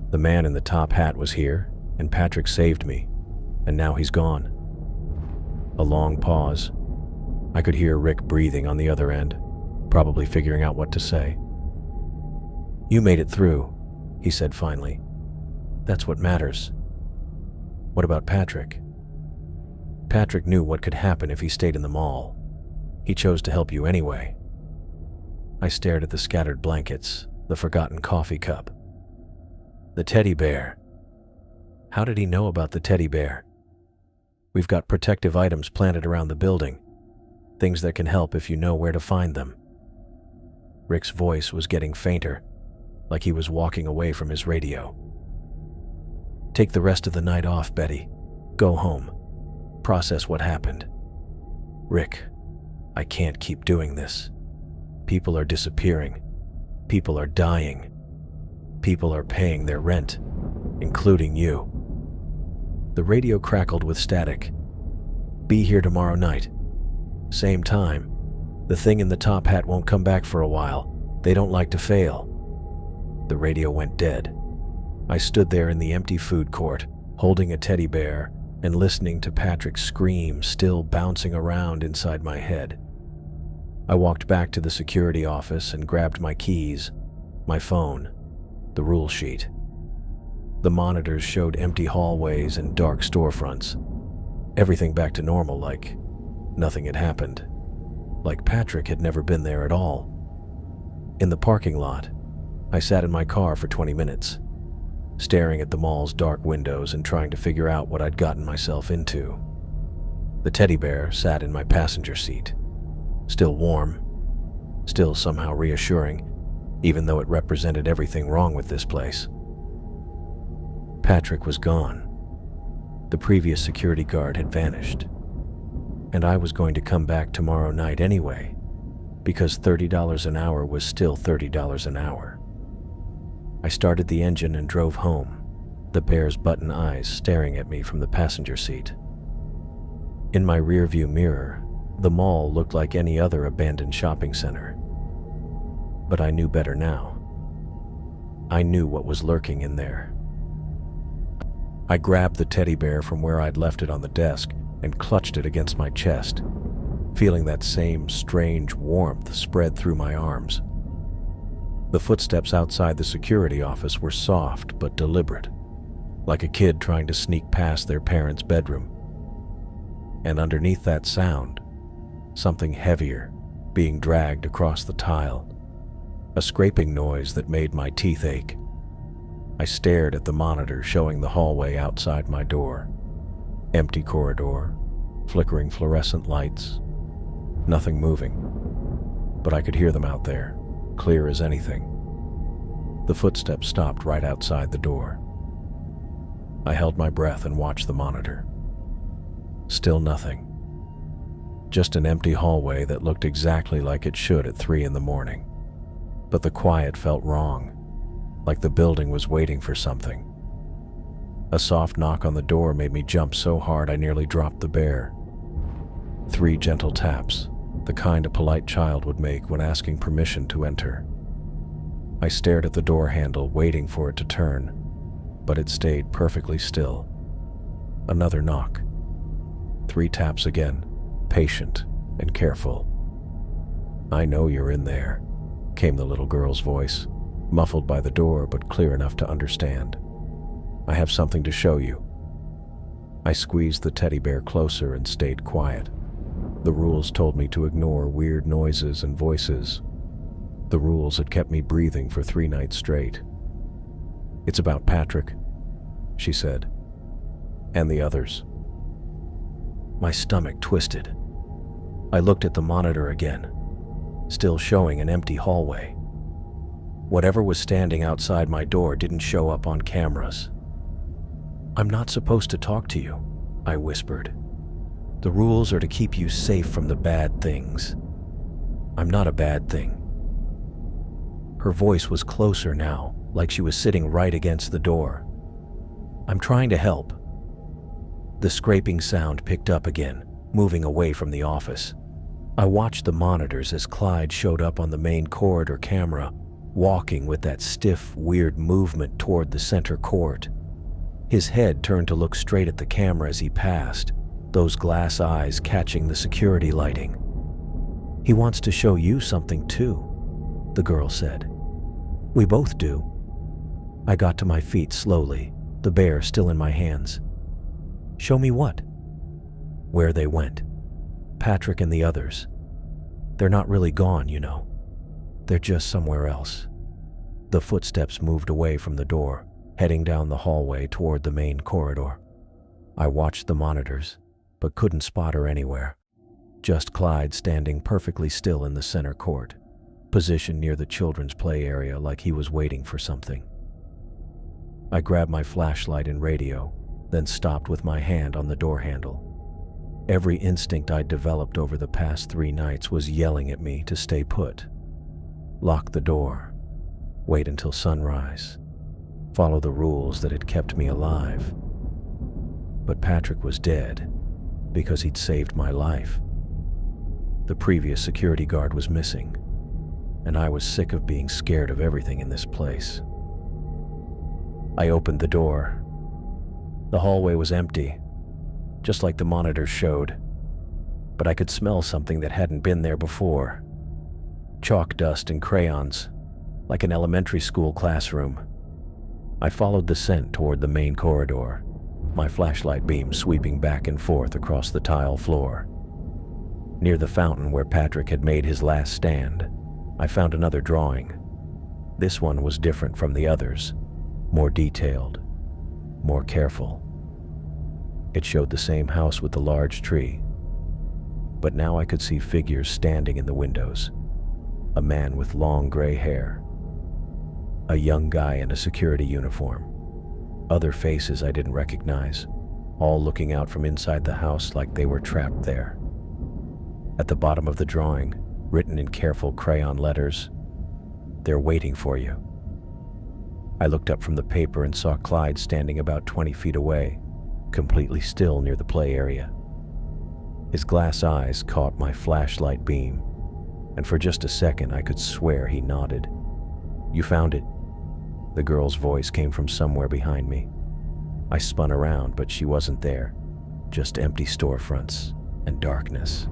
The man in the top hat was here, and Patrick saved me, and now he's gone. A long pause. I could hear Rick breathing on the other end, probably figuring out what to say. You made it through, he said finally. That's what matters. What about Patrick? Patrick knew what could happen if he stayed in the mall. He chose to help you anyway. I stared at the scattered blankets, the forgotten coffee cup. The teddy bear. How did he know about the teddy bear? We've got protective items planted around the building, things that can help if you know where to find them. Rick's voice was getting fainter, like he was walking away from his radio. Take the rest of the night off, Betty. Go home. Process what happened. Rick, I can't keep doing this. People are disappearing. People are dying. People are paying their rent, including you. The radio crackled with static. Be here tomorrow night. Same time. The thing in the top hat won't come back for a while. They don't like to fail. The radio went dead. I stood there in the empty food court, holding a teddy bear and listening to Patrick's scream still bouncing around inside my head. I walked back to the security office and grabbed my keys, my phone, the rule sheet. The monitors showed empty hallways and dark storefronts. Everything back to normal, like nothing had happened. Like Patrick had never been there at all. In the parking lot, I sat in my car for 20 minutes, staring at the mall's dark windows and trying to figure out what I'd gotten myself into. The teddy bear sat in my passenger seat, still warm, still somehow reassuring, even though it represented everything wrong with this place. Patrick was gone. The previous security guard had vanished. And I was going to come back tomorrow night anyway, because $30 an hour was still $30 an hour. I started the engine and drove home, the bear's button eyes staring at me from the passenger seat. In my rearview mirror, the mall looked like any other abandoned shopping center. But I knew better now. I knew what was lurking in there. I grabbed the teddy bear from where I'd left it on the desk and clutched it against my chest, feeling that same strange warmth spread through my arms. The footsteps outside the security office were soft but deliberate, like a kid trying to sneak past their parents' bedroom. And underneath that sound, something heavier being dragged across the tile, a scraping noise that made my teeth ache. I stared at the monitor showing the hallway outside my door. Empty corridor, flickering fluorescent lights, nothing moving. But I could hear them out there, clear as anything. The footsteps stopped right outside the door. I held my breath and watched the monitor. Still nothing. Just an empty hallway that looked exactly like it should at 3 in the morning. But the quiet felt wrong, like the building was waiting for something. A soft knock on the door made me jump so hard I nearly dropped the bear. 3 gentle taps, the kind a polite child would make when asking permission to enter. I stared at the door handle, waiting for it to turn, but it stayed perfectly still. Another knock. 3 taps again, patient and careful. "I know you're in there," came the little girl's voice, muffled by the door but clear enough to understand. "I have something to show you." I squeezed the teddy bear closer and stayed quiet. The rules told me to ignore weird noises and voices. The rules had kept me breathing for 3 nights straight. "It's about Patrick," she said, "and the others." My stomach twisted. I looked at the monitor again, still showing an empty hallway. Whatever was standing outside my door didn't show up on cameras. "I'm not supposed to talk to you," I whispered. "The rules are to keep you safe from the bad things. I'm not a bad thing." Her voice was closer now, like she was sitting right against the door. "I'm trying to help." The scraping sound picked up again, moving away from the office. I watched the monitors as Clyde showed up on the main corridor camera, walking with that stiff, weird movement toward the center court. His head turned to look straight at the camera as he passed, those glass eyes catching the security lighting. "He wants to show you something too," the girl said. "We both do." I got to my feet slowly, the bear still in my hands. "Show me what?" Where they went. Patrick and the others. They're not really gone, you know. They're just somewhere else. The footsteps moved away from the door, heading down the hallway toward the main corridor. I watched the monitors, but couldn't spot her anywhere. Just Clyde standing perfectly still in the center court, positioned near the children's play area like he was waiting for something. I grabbed my flashlight and radio, then stopped with my hand on the door handle. Every instinct I'd developed over the past 3 nights was yelling at me to stay put. Lock the door. Wait until sunrise. Follow the rules that had kept me alive. But Patrick was dead because he'd saved my life. The previous security guard was missing, and I was sick of being scared of everything in this place. I opened the door. The hallway was empty, just like the monitors showed, but I could smell something that hadn't been there before. Chalk dust and crayons, like an elementary school classroom. I followed the scent toward the main corridor, my flashlight beam sweeping back and forth across the tile floor. Near the fountain where Patrick had made his last stand, I found another drawing. This one was different from the others, more detailed, more careful. It showed the same house with the large tree, but now I could see figures standing in the windows. A man with long gray hair, a young guy in a security uniform, other faces I didn't recognize, all looking out from inside the house like they were trapped there. At the bottom of the drawing, written in careful crayon letters, "They're waiting for you." I looked up from the paper and saw Clyde standing about 20 feet away, completely still near the play area. His glass eyes caught my flashlight beam, and for just a second I could swear he nodded. "You found it?" The girl's voice came from somewhere behind me. I spun around, but she wasn't there, just empty storefronts and darkness.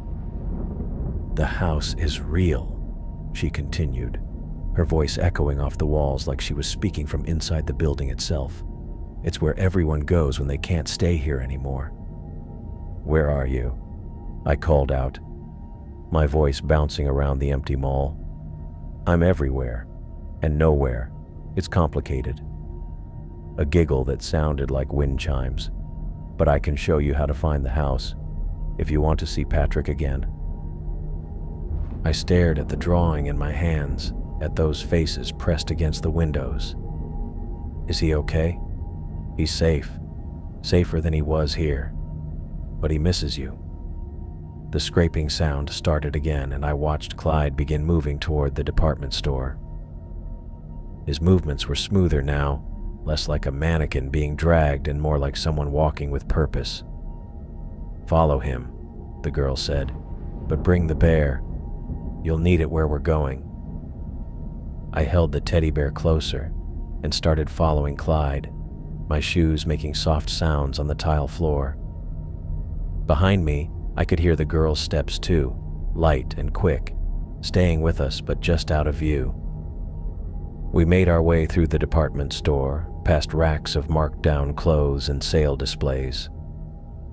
"The house is real," she continued, her voice echoing off the walls like she was speaking from inside the building itself. "It's where everyone goes when they can't stay here anymore." "Where are you?" I called out, my voice bouncing around the empty mall. "I'm everywhere and nowhere. It's complicated." A giggle that sounded like wind chimes. "But I can show you how to find the house, if you want to see Patrick again." I stared at the drawing in my hands, at those faces pressed against the windows. "Is he okay?" "He's safe. Safer than he was here. But he misses you." The scraping sound started again, and I watched Clyde begin moving toward the department store. His movements were smoother now, less like a mannequin being dragged and more like someone walking with purpose. "Follow him," the girl said, "but bring the bear. You'll need it where we're going." I held the teddy bear closer and started following Clyde, my shoes making soft sounds on the tile floor. Behind me, I could hear the girl's steps too, light and quick, staying with us but just out of view. We made our way through the department store, past racks of marked-down clothes and sale displays.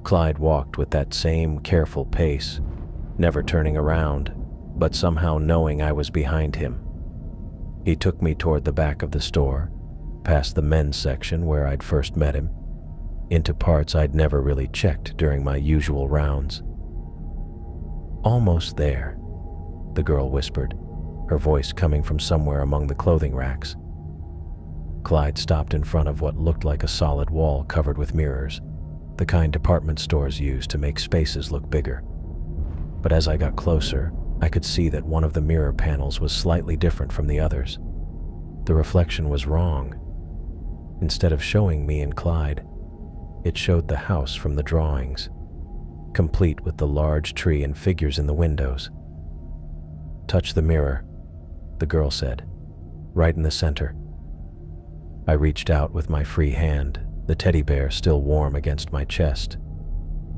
Clyde walked with that same careful pace, never turning around, but somehow knowing I was behind him. He took me toward the back of the store, past the men's section where I'd first met him, into parts I'd never really checked during my usual rounds. "Almost there," the girl whispered, her voice coming from somewhere among the clothing racks. Clyde stopped in front of what looked like a solid wall covered with mirrors, the kind department stores use to make spaces look bigger. But as I got closer, I could see that one of the mirror panels was slightly different from the others. The reflection was wrong. Instead of showing me and Clyde, it showed the house from the drawings, complete with the large tree and figures in the windows. "Touch the mirror," the girl said, "right in the center." I reached out with my free hand, the teddy bear still warm against my chest.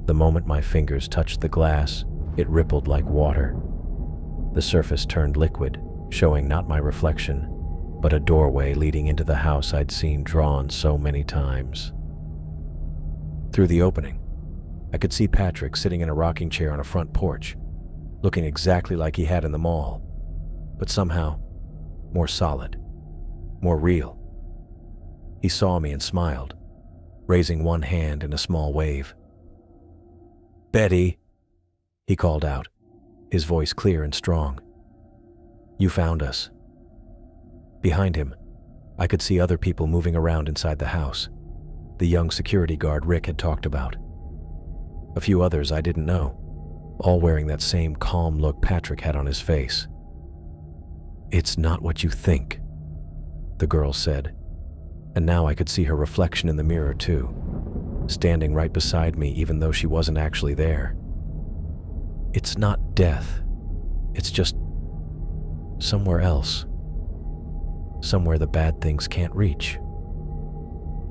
The moment my fingers touched the glass, it rippled like water. The surface turned liquid, showing not my reflection, but a doorway leading into the house I'd seen drawn so many times. Through the opening, I could see Patrick sitting in a rocking chair on a front porch, looking exactly like he had in the mall, but somehow more solid, more real. He saw me and smiled, raising one hand in a small wave. "Betty," he called out, his voice clear and strong. "You found us." Behind him, I could see other people moving around inside the house, the young security guard Rick had talked about. A few others I didn't know, all wearing that same calm look Patrick had on his face. "It's not what you think," the girl said, and now I could see her reflection in the mirror too, standing right beside me even though she wasn't actually there. "It's not death. It's just somewhere else. Somewhere the bad things can't reach."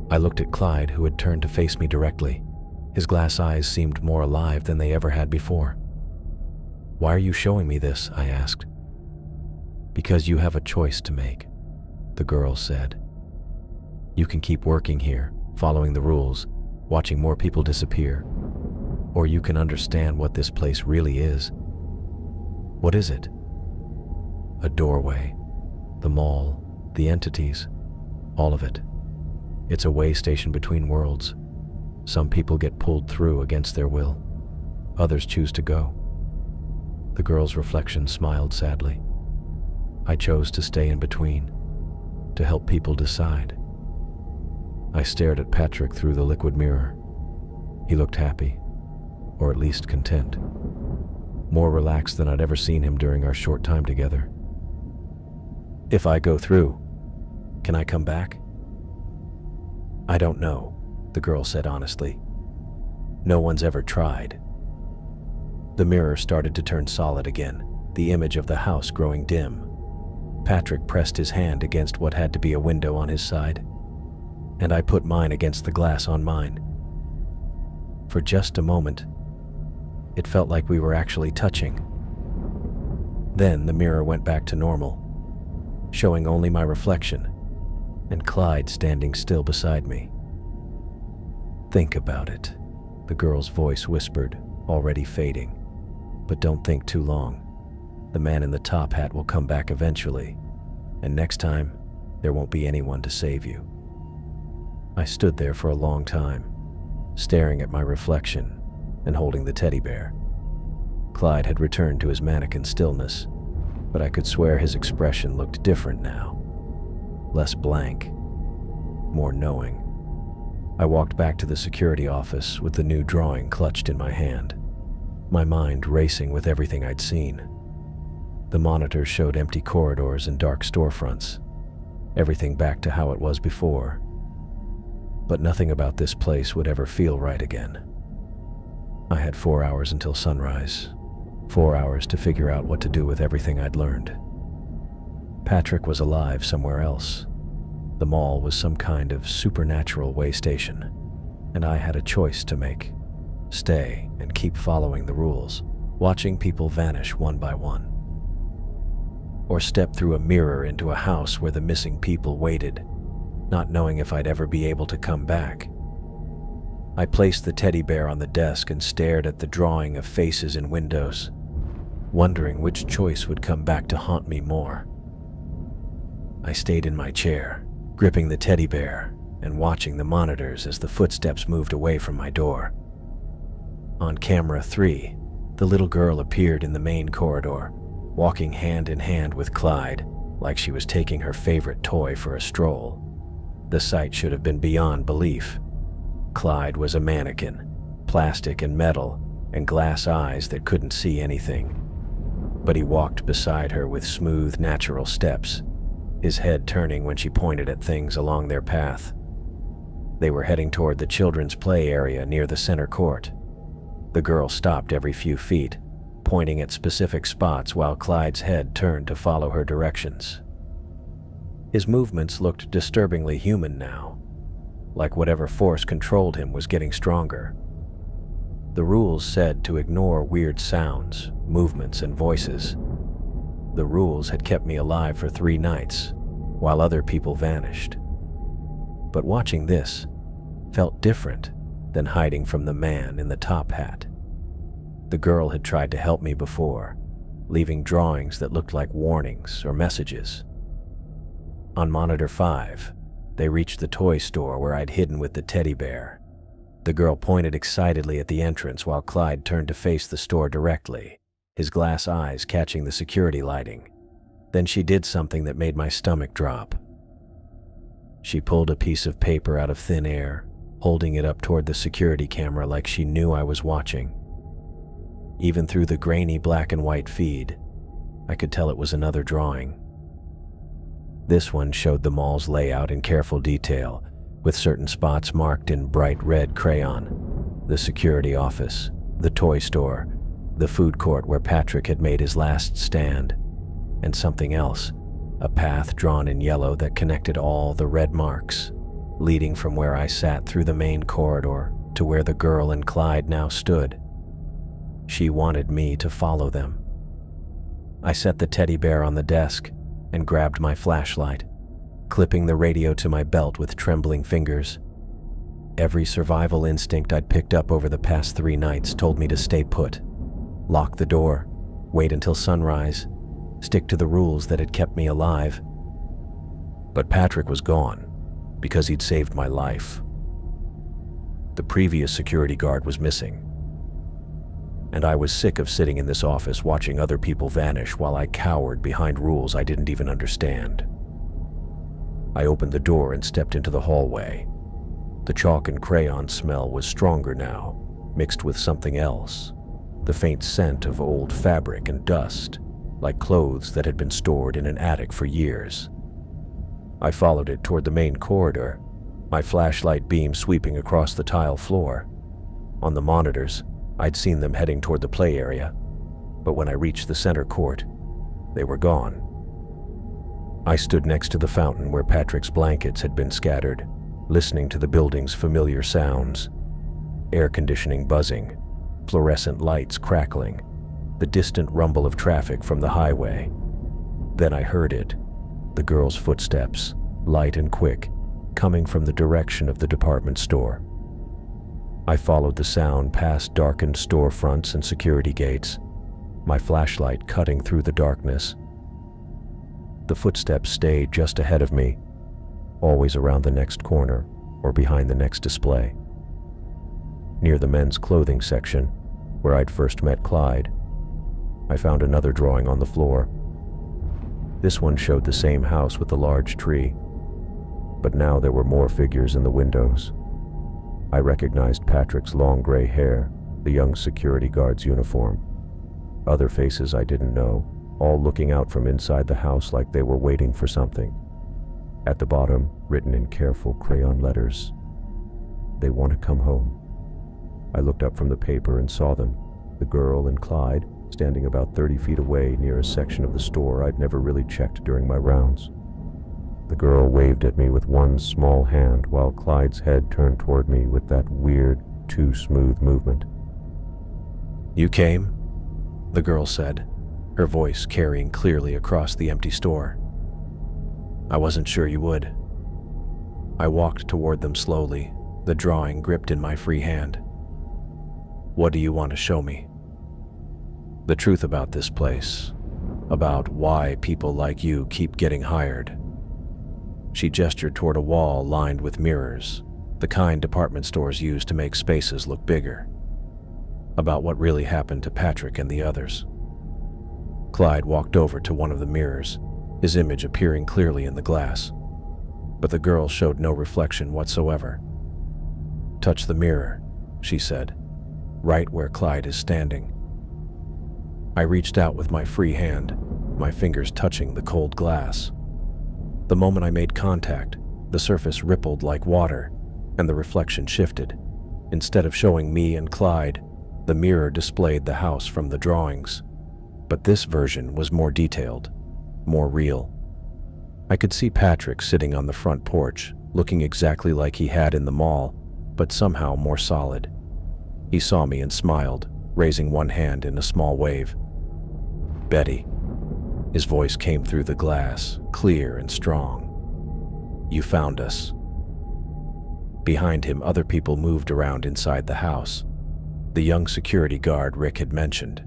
I looked at Clyde, who had turned to face me directly. His glass eyes seemed more alive than they ever had before. "Why are you showing me this?" I asked. "Because you have a choice to make," the girl said. "You can keep working here, following the rules, watching more people disappear, or you can understand what this place really is." "What is it?" "A doorway. The mall, the entities, all of it. It's a way station between worlds. Some people get pulled through against their will. Others choose to go." The girl's reflection smiled sadly. "I chose to stay in between, to help people decide." I stared at Patrick through the liquid mirror. He looked happy, or at least content. More relaxed than I'd ever seen him during our short time together. "If I go through, can I come back?" "I don't know," the girl said honestly. "No one's ever tried." The mirror started to turn solid again, the image of the house growing dim. Patrick pressed his hand against what had to be a window on his side, and I put mine against the glass on mine. For just a moment, it felt like we were actually touching. Then the mirror went back to normal, showing only my reflection, and Clyde standing still beside me. "Think about it," the girl's voice whispered, already fading. "But don't think too long. The man in the top hat will come back eventually, and next time, there won't be anyone to save you." I stood there for a long time, staring at my reflection and holding the teddy bear. Clyde had returned to his mannequin stillness, but I could swear his expression looked different now. Less blank, more knowing. I walked back to the security office with the new drawing clutched in my hand, my mind racing with everything I'd seen. The monitors showed empty corridors and dark storefronts, everything back to how it was before. But nothing about this place would ever feel right again. I had 4 hours until sunrise, 4 hours to figure out what to do with everything I'd learned. Patrick was alive somewhere else. The mall was some kind of supernatural way station, and I had a choice to make: stay and keep following the rules, watching people vanish one by one, or step through a mirror into a house where the missing people waited, not knowing if I'd ever be able to come back. I placed the teddy bear on the desk and stared at the drawing of faces in windows, wondering which choice would come back to haunt me more. I stayed in my chair, gripping the teddy bear and watching the monitors as the footsteps moved away from my door. On camera 3, the little girl appeared in the main corridor, walking hand in hand with Clyde, like she was taking her favorite toy for a stroll. The sight should have been beyond belief. Clyde was a mannequin, plastic and metal, and glass eyes that couldn't see anything. But he walked beside her with smooth, natural steps, his head turning when she pointed at things along their path. They were heading toward the children's play area near the center court. The girl stopped every few feet, pointing at specific spots while Clyde's head turned to follow her directions. His movements looked disturbingly human now, like whatever force controlled him was getting stronger. The rules said to ignore weird sounds, movements, and voices. The rules had kept me alive for 3 nights, while other people vanished. But watching this felt different then hiding from the man in the top hat. The girl had tried to help me before, leaving drawings that looked like warnings or messages. On monitor 5, they reached the toy store where I'd hidden with the teddy bear. The girl pointed excitedly at the entrance while Clyde turned to face the store directly, his glass eyes catching the security lighting. Then she did something that made my stomach drop. She pulled a piece of paper out of thin air, holding it up toward the security camera like she knew I was watching. Even through the grainy black and white feed, I could tell it was another drawing. This one showed the mall's layout in careful detail, with certain spots marked in bright red crayon. The security office, the toy store, the food court where Patrick had made his last stand, and something else, a path drawn in yellow that connected all the red marks, leading from where I sat through the main corridor to where the girl and Clyde now stood. She wanted me to follow them. I set the teddy bear on the desk and grabbed my flashlight, clipping the radio to my belt with trembling fingers. Every survival instinct I'd picked up over the past 3 nights told me to stay put, lock the door, wait until sunrise, stick to the rules that had kept me alive. But Patrick was gone, because he'd saved my life. The previous security guard was missing, and I was sick of sitting in this office watching other people vanish while I cowered behind rules I didn't even understand. I opened the door and stepped into the hallway. The chalk and crayon smell was stronger now, mixed with something else, the faint scent of old fabric and dust, like clothes that had been stored in an attic for years. I followed it toward the main corridor, my flashlight beam sweeping across the tile floor. On the monitors, I'd seen them heading toward the play area, but when I reached the center court, they were gone. I stood next to the fountain where Patrick's blankets had been scattered, listening to the building's familiar sounds. Air conditioning buzzing, fluorescent lights crackling, the distant rumble of traffic from the highway. Then I heard it, the girl's footsteps, light and quick, coming from the direction of the department store. I followed the sound past darkened storefronts and security gates, my flashlight cutting through the darkness. The footsteps stayed just ahead of me, always around the next corner or behind the next display. Near the men's clothing section, where I'd first met Clyde, I found another drawing on the floor. This one showed the same house with the large tree, but now there were more figures in the windows. I recognized Patrick's long gray hair, the young security guard's uniform. Other faces I didn't know, all looking out from inside the house like they were waiting for something. At the bottom, written in careful crayon letters, "They want to come home." I looked up from the paper and saw them, the girl and Clyde, standing about 30 feet away near a section of the store I'd never really checked during my rounds. The girl waved at me with one small hand while Clyde's head turned toward me with that weird, too smooth movement. "You came?" the girl said, her voice carrying clearly across the empty store. "I wasn't sure you would." I walked toward them slowly, the drawing gripped in my free hand. "What do you want to show me?" "The truth about this place, about why people like you keep getting hired." She gestured toward a wall lined with mirrors, the kind department stores use to make spaces look bigger. "About what really happened to Patrick and the others." Clyde walked over to one of the mirrors, his image appearing clearly in the glass, but the girl showed no reflection whatsoever. "Touch the mirror," she said, "right where Clyde is standing." I reached out with my free hand, my fingers touching the cold glass. The moment I made contact, the surface rippled like water, and the reflection shifted. Instead of showing me and Clyde, the mirror displayed the house from the drawings. But this version was more detailed, more real. I could see Patrick sitting on the front porch, looking exactly like he had in the mall, but somehow more solid. He saw me and smiled, raising one hand in a small wave. "Betty." His voice came through the glass, clear and strong. "You found us." Behind him, other people moved around inside the house. The young security guard Rick had mentioned.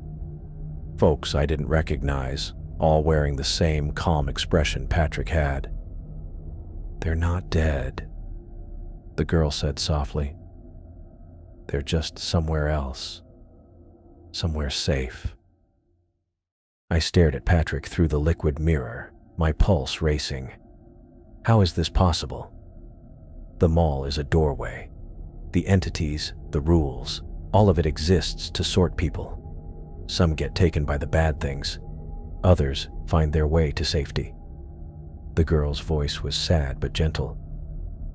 Folks I didn't recognize, all wearing the same calm expression Patrick had. "They're not dead," the girl said softly. "They're just somewhere else. Somewhere safe." I stared at Patrick through the liquid mirror, my pulse racing. How is this possible? The mall is a doorway. The entities, the rules, all of it exists to sort people. Some get taken by the bad things. Others find their way to safety. The girl's voice was sad but gentle.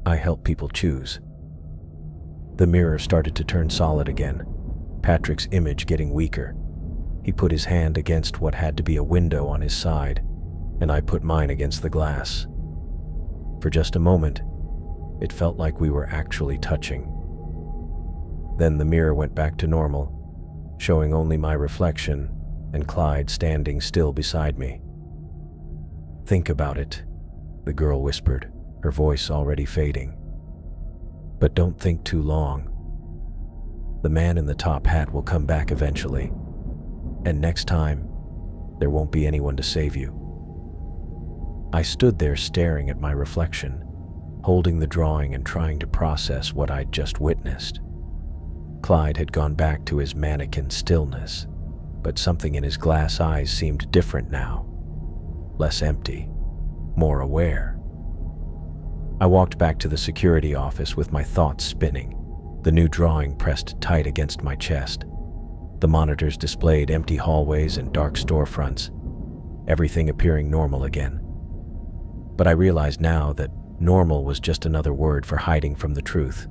I help people choose. The mirror started to turn solid again, Patrick's image getting weaker. He put his hand against what had to be a window on his side, and I put mine against the glass. For just a moment, it felt like we were actually touching. Then the mirror went back to normal, showing only my reflection and Clyde standing still beside me. "Think about it," the girl whispered, her voice already fading. "But don't think too long. The man in the top hat will come back eventually, and next time, there won't be anyone to save you." I stood there staring at my reflection, holding the drawing and trying to process what I'd just witnessed. Clyde had gone back to his mannequin stillness, but something in his glass eyes seemed different now. Less empty, more aware. I walked back to the security office with my thoughts spinning, the new drawing pressed tight against my chest. The monitors displayed empty hallways and dark storefronts, everything appearing normal again. But I realized now that normal was just another word for hiding from the truth.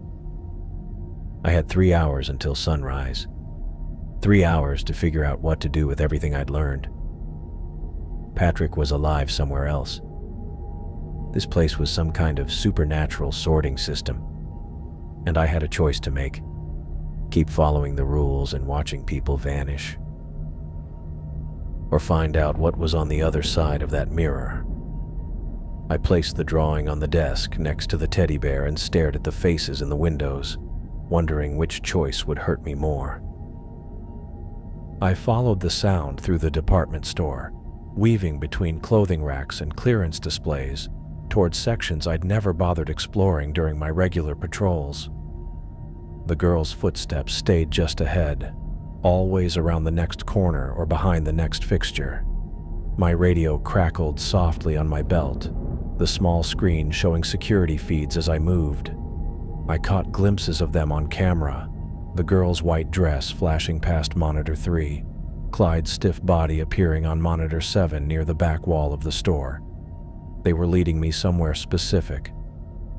I had 3 hours until sunrise. 3 hours to figure out what to do with everything I'd learned. Patrick was alive somewhere else. This place was some kind of supernatural sorting system, and I had a choice to make: keep following the rules and watching people vanish, or find out what was on the other side of that mirror. I placed the drawing on the desk next to the teddy bear and stared at the faces in the windows, wondering which choice would hurt me more. I followed the sound through the department store, weaving between clothing racks and clearance displays towards sections I'd never bothered exploring during my regular patrols. The girl's footsteps stayed just ahead, always around the next corner or behind the next fixture. My radio crackled softly on my belt, the small screen showing security feeds as I moved. I caught glimpses of them on camera, the girl's white dress flashing past monitor 3, Clyde's stiff body appearing on monitor 7 near the back wall of the store. They were leading me somewhere specific.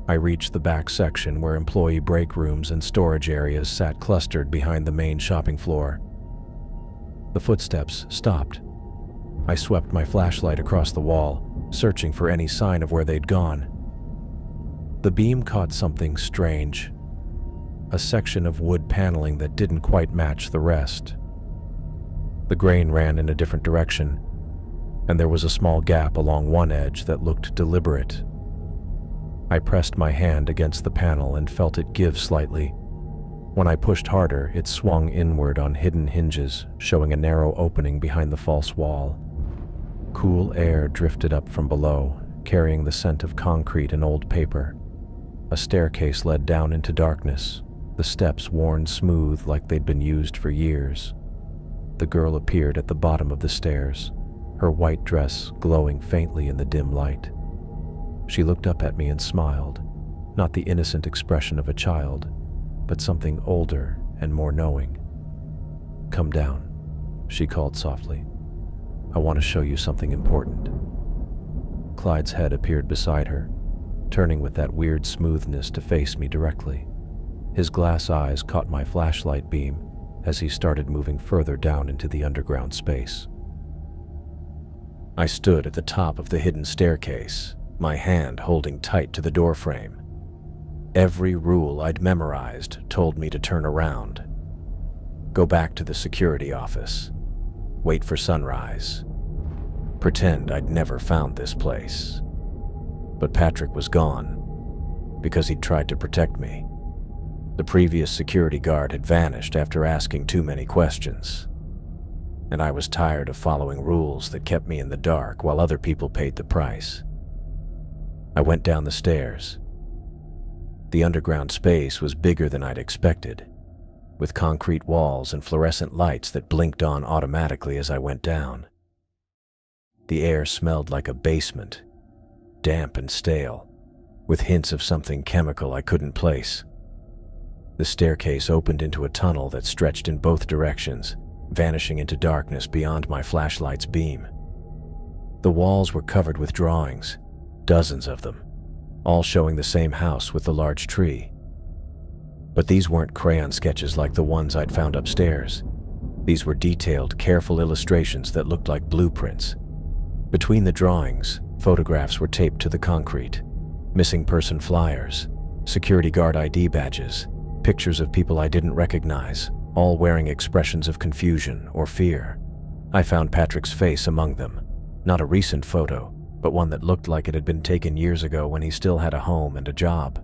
I reached the back section where employee break rooms and storage areas sat clustered behind the main shopping floor. The footsteps stopped. I swept my flashlight across the wall, searching for any sign of where they'd gone. The beam caught something strange, a section of wood paneling that didn't quite match the rest. The grain ran in a different direction, and there was a small gap along one edge that looked deliberate. I pressed my hand against the panel and felt it give slightly. When I pushed harder, it swung inward on hidden hinges, showing a narrow opening behind the false wall. Cool air drifted up from below, carrying the scent of concrete and old paper. A staircase led down into darkness, the steps worn smooth like they'd been used for years. The girl appeared at the bottom of the stairs, her white dress glowing faintly in the dim light. She looked up at me and smiled, not the innocent expression of a child, but something older and more knowing. "Come down," she called softly. "I want to show you something important." Clyde's head appeared beside her, turning with that weird smoothness to face me directly. His glass eyes caught my flashlight beam as he started moving further down into the underground space. I stood at the top of the hidden staircase, my hand holding tight to the doorframe. Every rule I'd memorized told me to turn around, go back to the security office, wait for sunrise, pretend I'd never found this place. But Patrick was gone. because he'd tried to protect me. The previous security guard had vanished after asking too many questions, and I was tired of following rules that kept me in the dark while other people paid the price. I went down the stairs. The underground space was bigger than I'd expected, with concrete walls and fluorescent lights that blinked on automatically as I went down. The air smelled like a basement, damp and stale, with hints of something chemical I couldn't place. The staircase opened into a tunnel that stretched in both directions, vanishing into darkness beyond my flashlight's beam. The walls were covered with drawings, dozens of them, all showing the same house with the large tree. But these weren't crayon sketches like the ones I'd found upstairs. These were detailed, careful illustrations that looked like blueprints. Between the drawings, photographs were taped to the concrete. Missing person flyers, security guard ID badges, pictures of people I didn't recognize, all wearing expressions of confusion or fear. I found Patrick's face among them. Not a recent photo, but one that looked like it had been taken years ago when he still had a home and a job.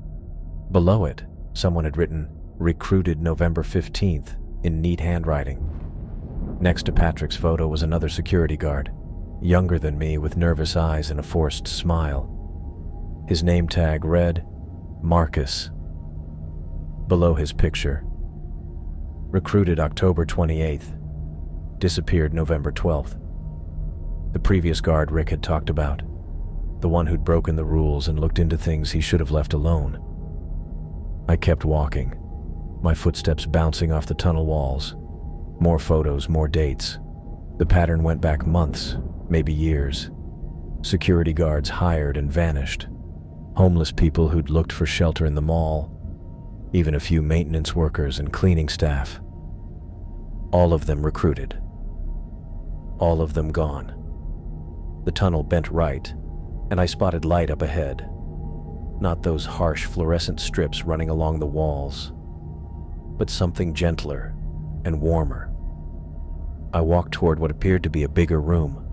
Below it, someone had written, "Recruited November 15th," in neat handwriting. Next to Patrick's photo was another security guard, younger than me with nervous eyes and a forced smile. His name tag read, Marcus. Below his picture, recruited October 28th, disappeared November 12th. The previous guard Rick had talked about, the one who'd broken the rules and looked into things he should have left alone. I kept walking, my footsteps bouncing off the tunnel walls. More photos, more dates. The pattern went back months, maybe years. Security guards hired and vanished. Homeless people who'd looked for shelter in the mall. Even a few maintenance workers and cleaning staff. All of them recruited. All of them gone. The tunnel bent right, and I spotted light up ahead. Not those harsh fluorescent strips running along the walls, but something gentler and warmer. I walked toward what appeared to be a bigger room.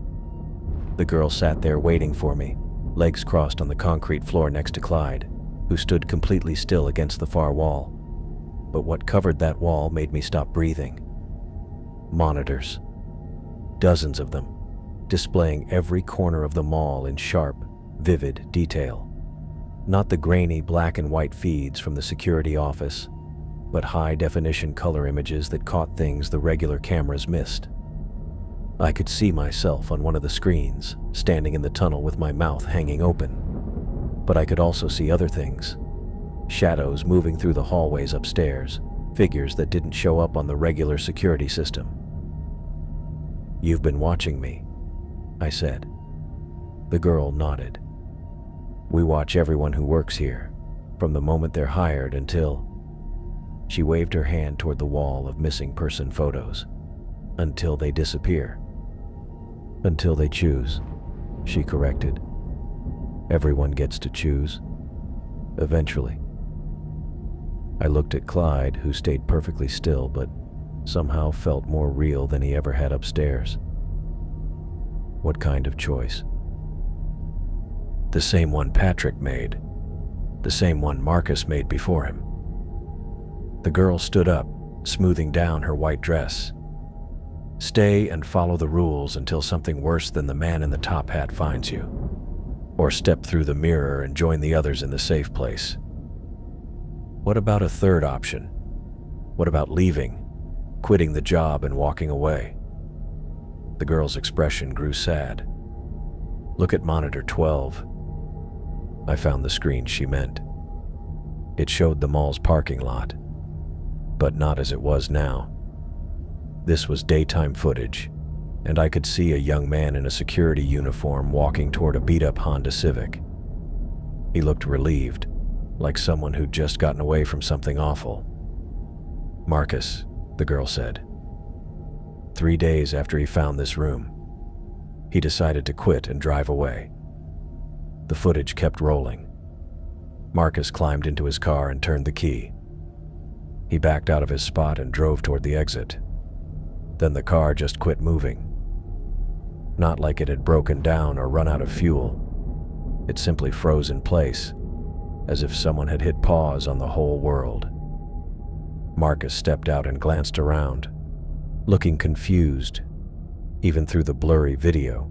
The girl sat there waiting for me, legs crossed on the concrete floor next to Clyde, who stood completely still against the far wall. But what covered that wall made me stop breathing. Monitors. Dozens of them, displaying every corner of the mall in sharp, vivid detail. Not the grainy black and white feeds from the security office, but high-definition color images that caught things the regular cameras missed. I could see myself on one of the screens, standing in the tunnel with my mouth hanging open. But I could also see other things. Shadows moving through the hallways upstairs, figures that didn't show up on the regular security system. "You've been watching me," I said. The girl nodded. "We watch everyone who works here, from the moment they're hired until..." She waved her hand toward the wall of missing person photos. "Until they disappear." "Until they choose," she corrected. "Everyone gets to choose. Eventually." I looked at Clyde, who stayed perfectly still but somehow felt more real than he ever had upstairs. "What kind of choice?" "The same one Patrick made. The same one Marcus made before him." The girl stood up, smoothing down her white dress. "Stay and follow the rules until something worse than the man in the top hat finds you. Or step through the mirror and join the others in the safe place." "What about a third option? What about leaving, quitting the job and walking away?" The girl's expression grew sad. "Look at monitor 12. I found the screen she meant. It showed the mall's parking lot, but not as it was now. This was daytime footage, and I could see a young man in a security uniform walking toward a beat-up Honda Civic. He looked relieved, like someone who'd just gotten away from something awful. "Marcus," the girl said. 3 days after he found this room, he decided to quit and drive away. The footage kept rolling. Marcus climbed into his car and turned the key. He backed out of his spot and drove toward the exit. Then the car just quit moving. Not like it had broken down or run out of fuel. It simply froze in place, as if someone had hit pause on the whole world. Marcus stepped out and glanced around, looking confused, even through the blurry video.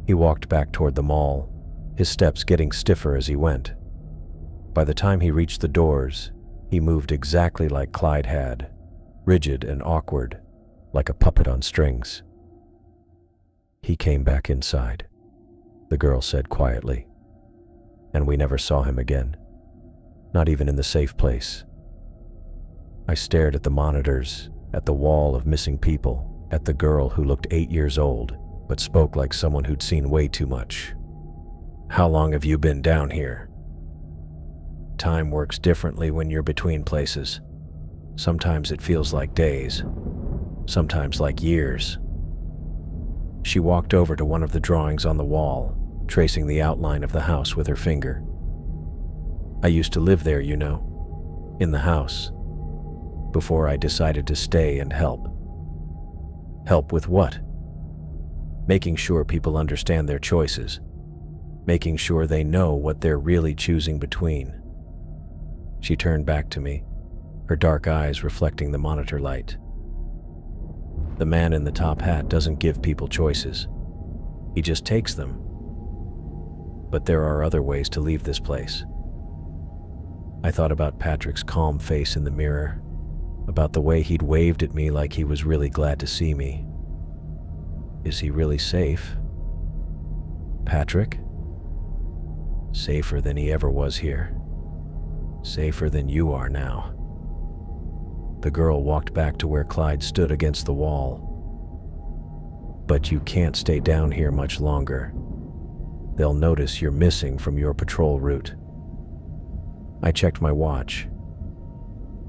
He walked back toward the mall, his steps getting stiffer as he went. By the time he reached the doors, he moved exactly like Clyde had, rigid and awkward, like a puppet on strings. "He came back inside," the girl said quietly, "and we never saw him again, not even in the safe place." I stared at the monitors, at the wall of missing people, at the girl who looked 8 years old, but spoke like someone who'd seen way too much. "How long have you been down here?" "Time works differently when you're between places. Sometimes it feels like days, sometimes like years." She walked over to one of the drawings on the wall, tracing the outline of the house with her finger. "I used to live there, you know, in the house, before I decided to stay and help." "Help with what?" "Making sure people understand their choices, making sure they know what they're really choosing between." She turned back to me, her dark eyes reflecting the monitor light. "The man in the top hat doesn't give people choices. He just takes them. But there are other ways to leave this place." I thought about Patrick's calm face in the mirror, about the way he'd waved at me like he was really glad to see me. Is he really safe? Patrick? Safer than he ever was here. Safer than you are now. The girl walked back to where Clyde stood against the wall. "But you can't stay down here much longer. They'll notice you're missing from your patrol route." I checked my watch.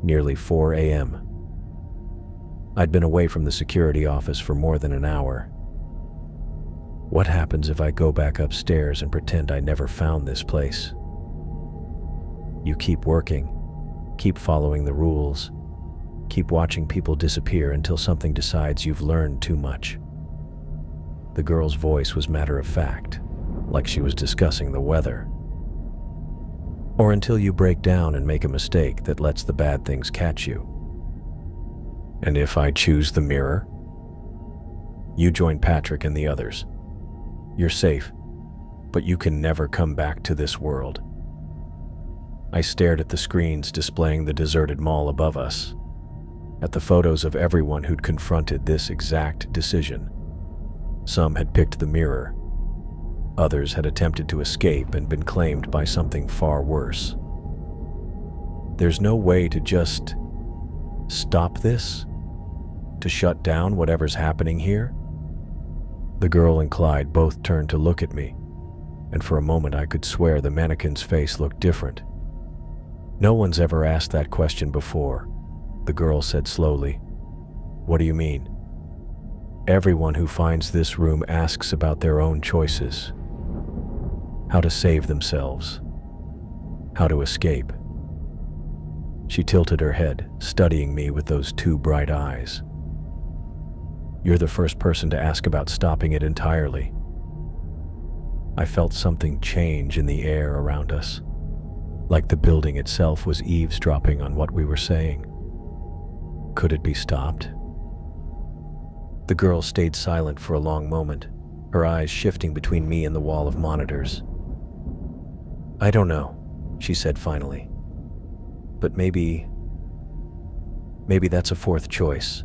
Nearly 4 a.m. I'd been away from the security office for more than an hour. What happens if I go back upstairs and pretend I never found this place? You keep working, keep following the rules, keep watching people disappear until something decides you've learned too much. The girl's voice was matter of fact, like she was discussing the weather. Or until you break down and make a mistake that lets the bad things catch you. And if I choose the mirror? You join Patrick and the others. You're safe, but you can never come back to this world. I stared at the screens displaying the deserted mall above us, at the photos of everyone who'd confronted this exact decision. Some had picked the mirror. Others had attempted to escape and been claimed by something far worse. There's no way to just stop this? To shut down whatever's happening here? The girl and Clyde both turned to look at me, and for a moment I could swear the mannequin's face looked different. "No one's ever asked that question before," the girl said slowly. "What do you mean?" "Everyone who finds this room asks about their own choices. How to save themselves. How to escape." She tilted her head, studying me with those two bright eyes. "You're the first person to ask about stopping it entirely." I felt something change in the air around us, like the building itself was eavesdropping on what we were saying. Could it be stopped? The girl stayed silent for a long moment, her eyes shifting between me and the wall of monitors. "I don't know," she said finally. "But maybe that's a fourth choice.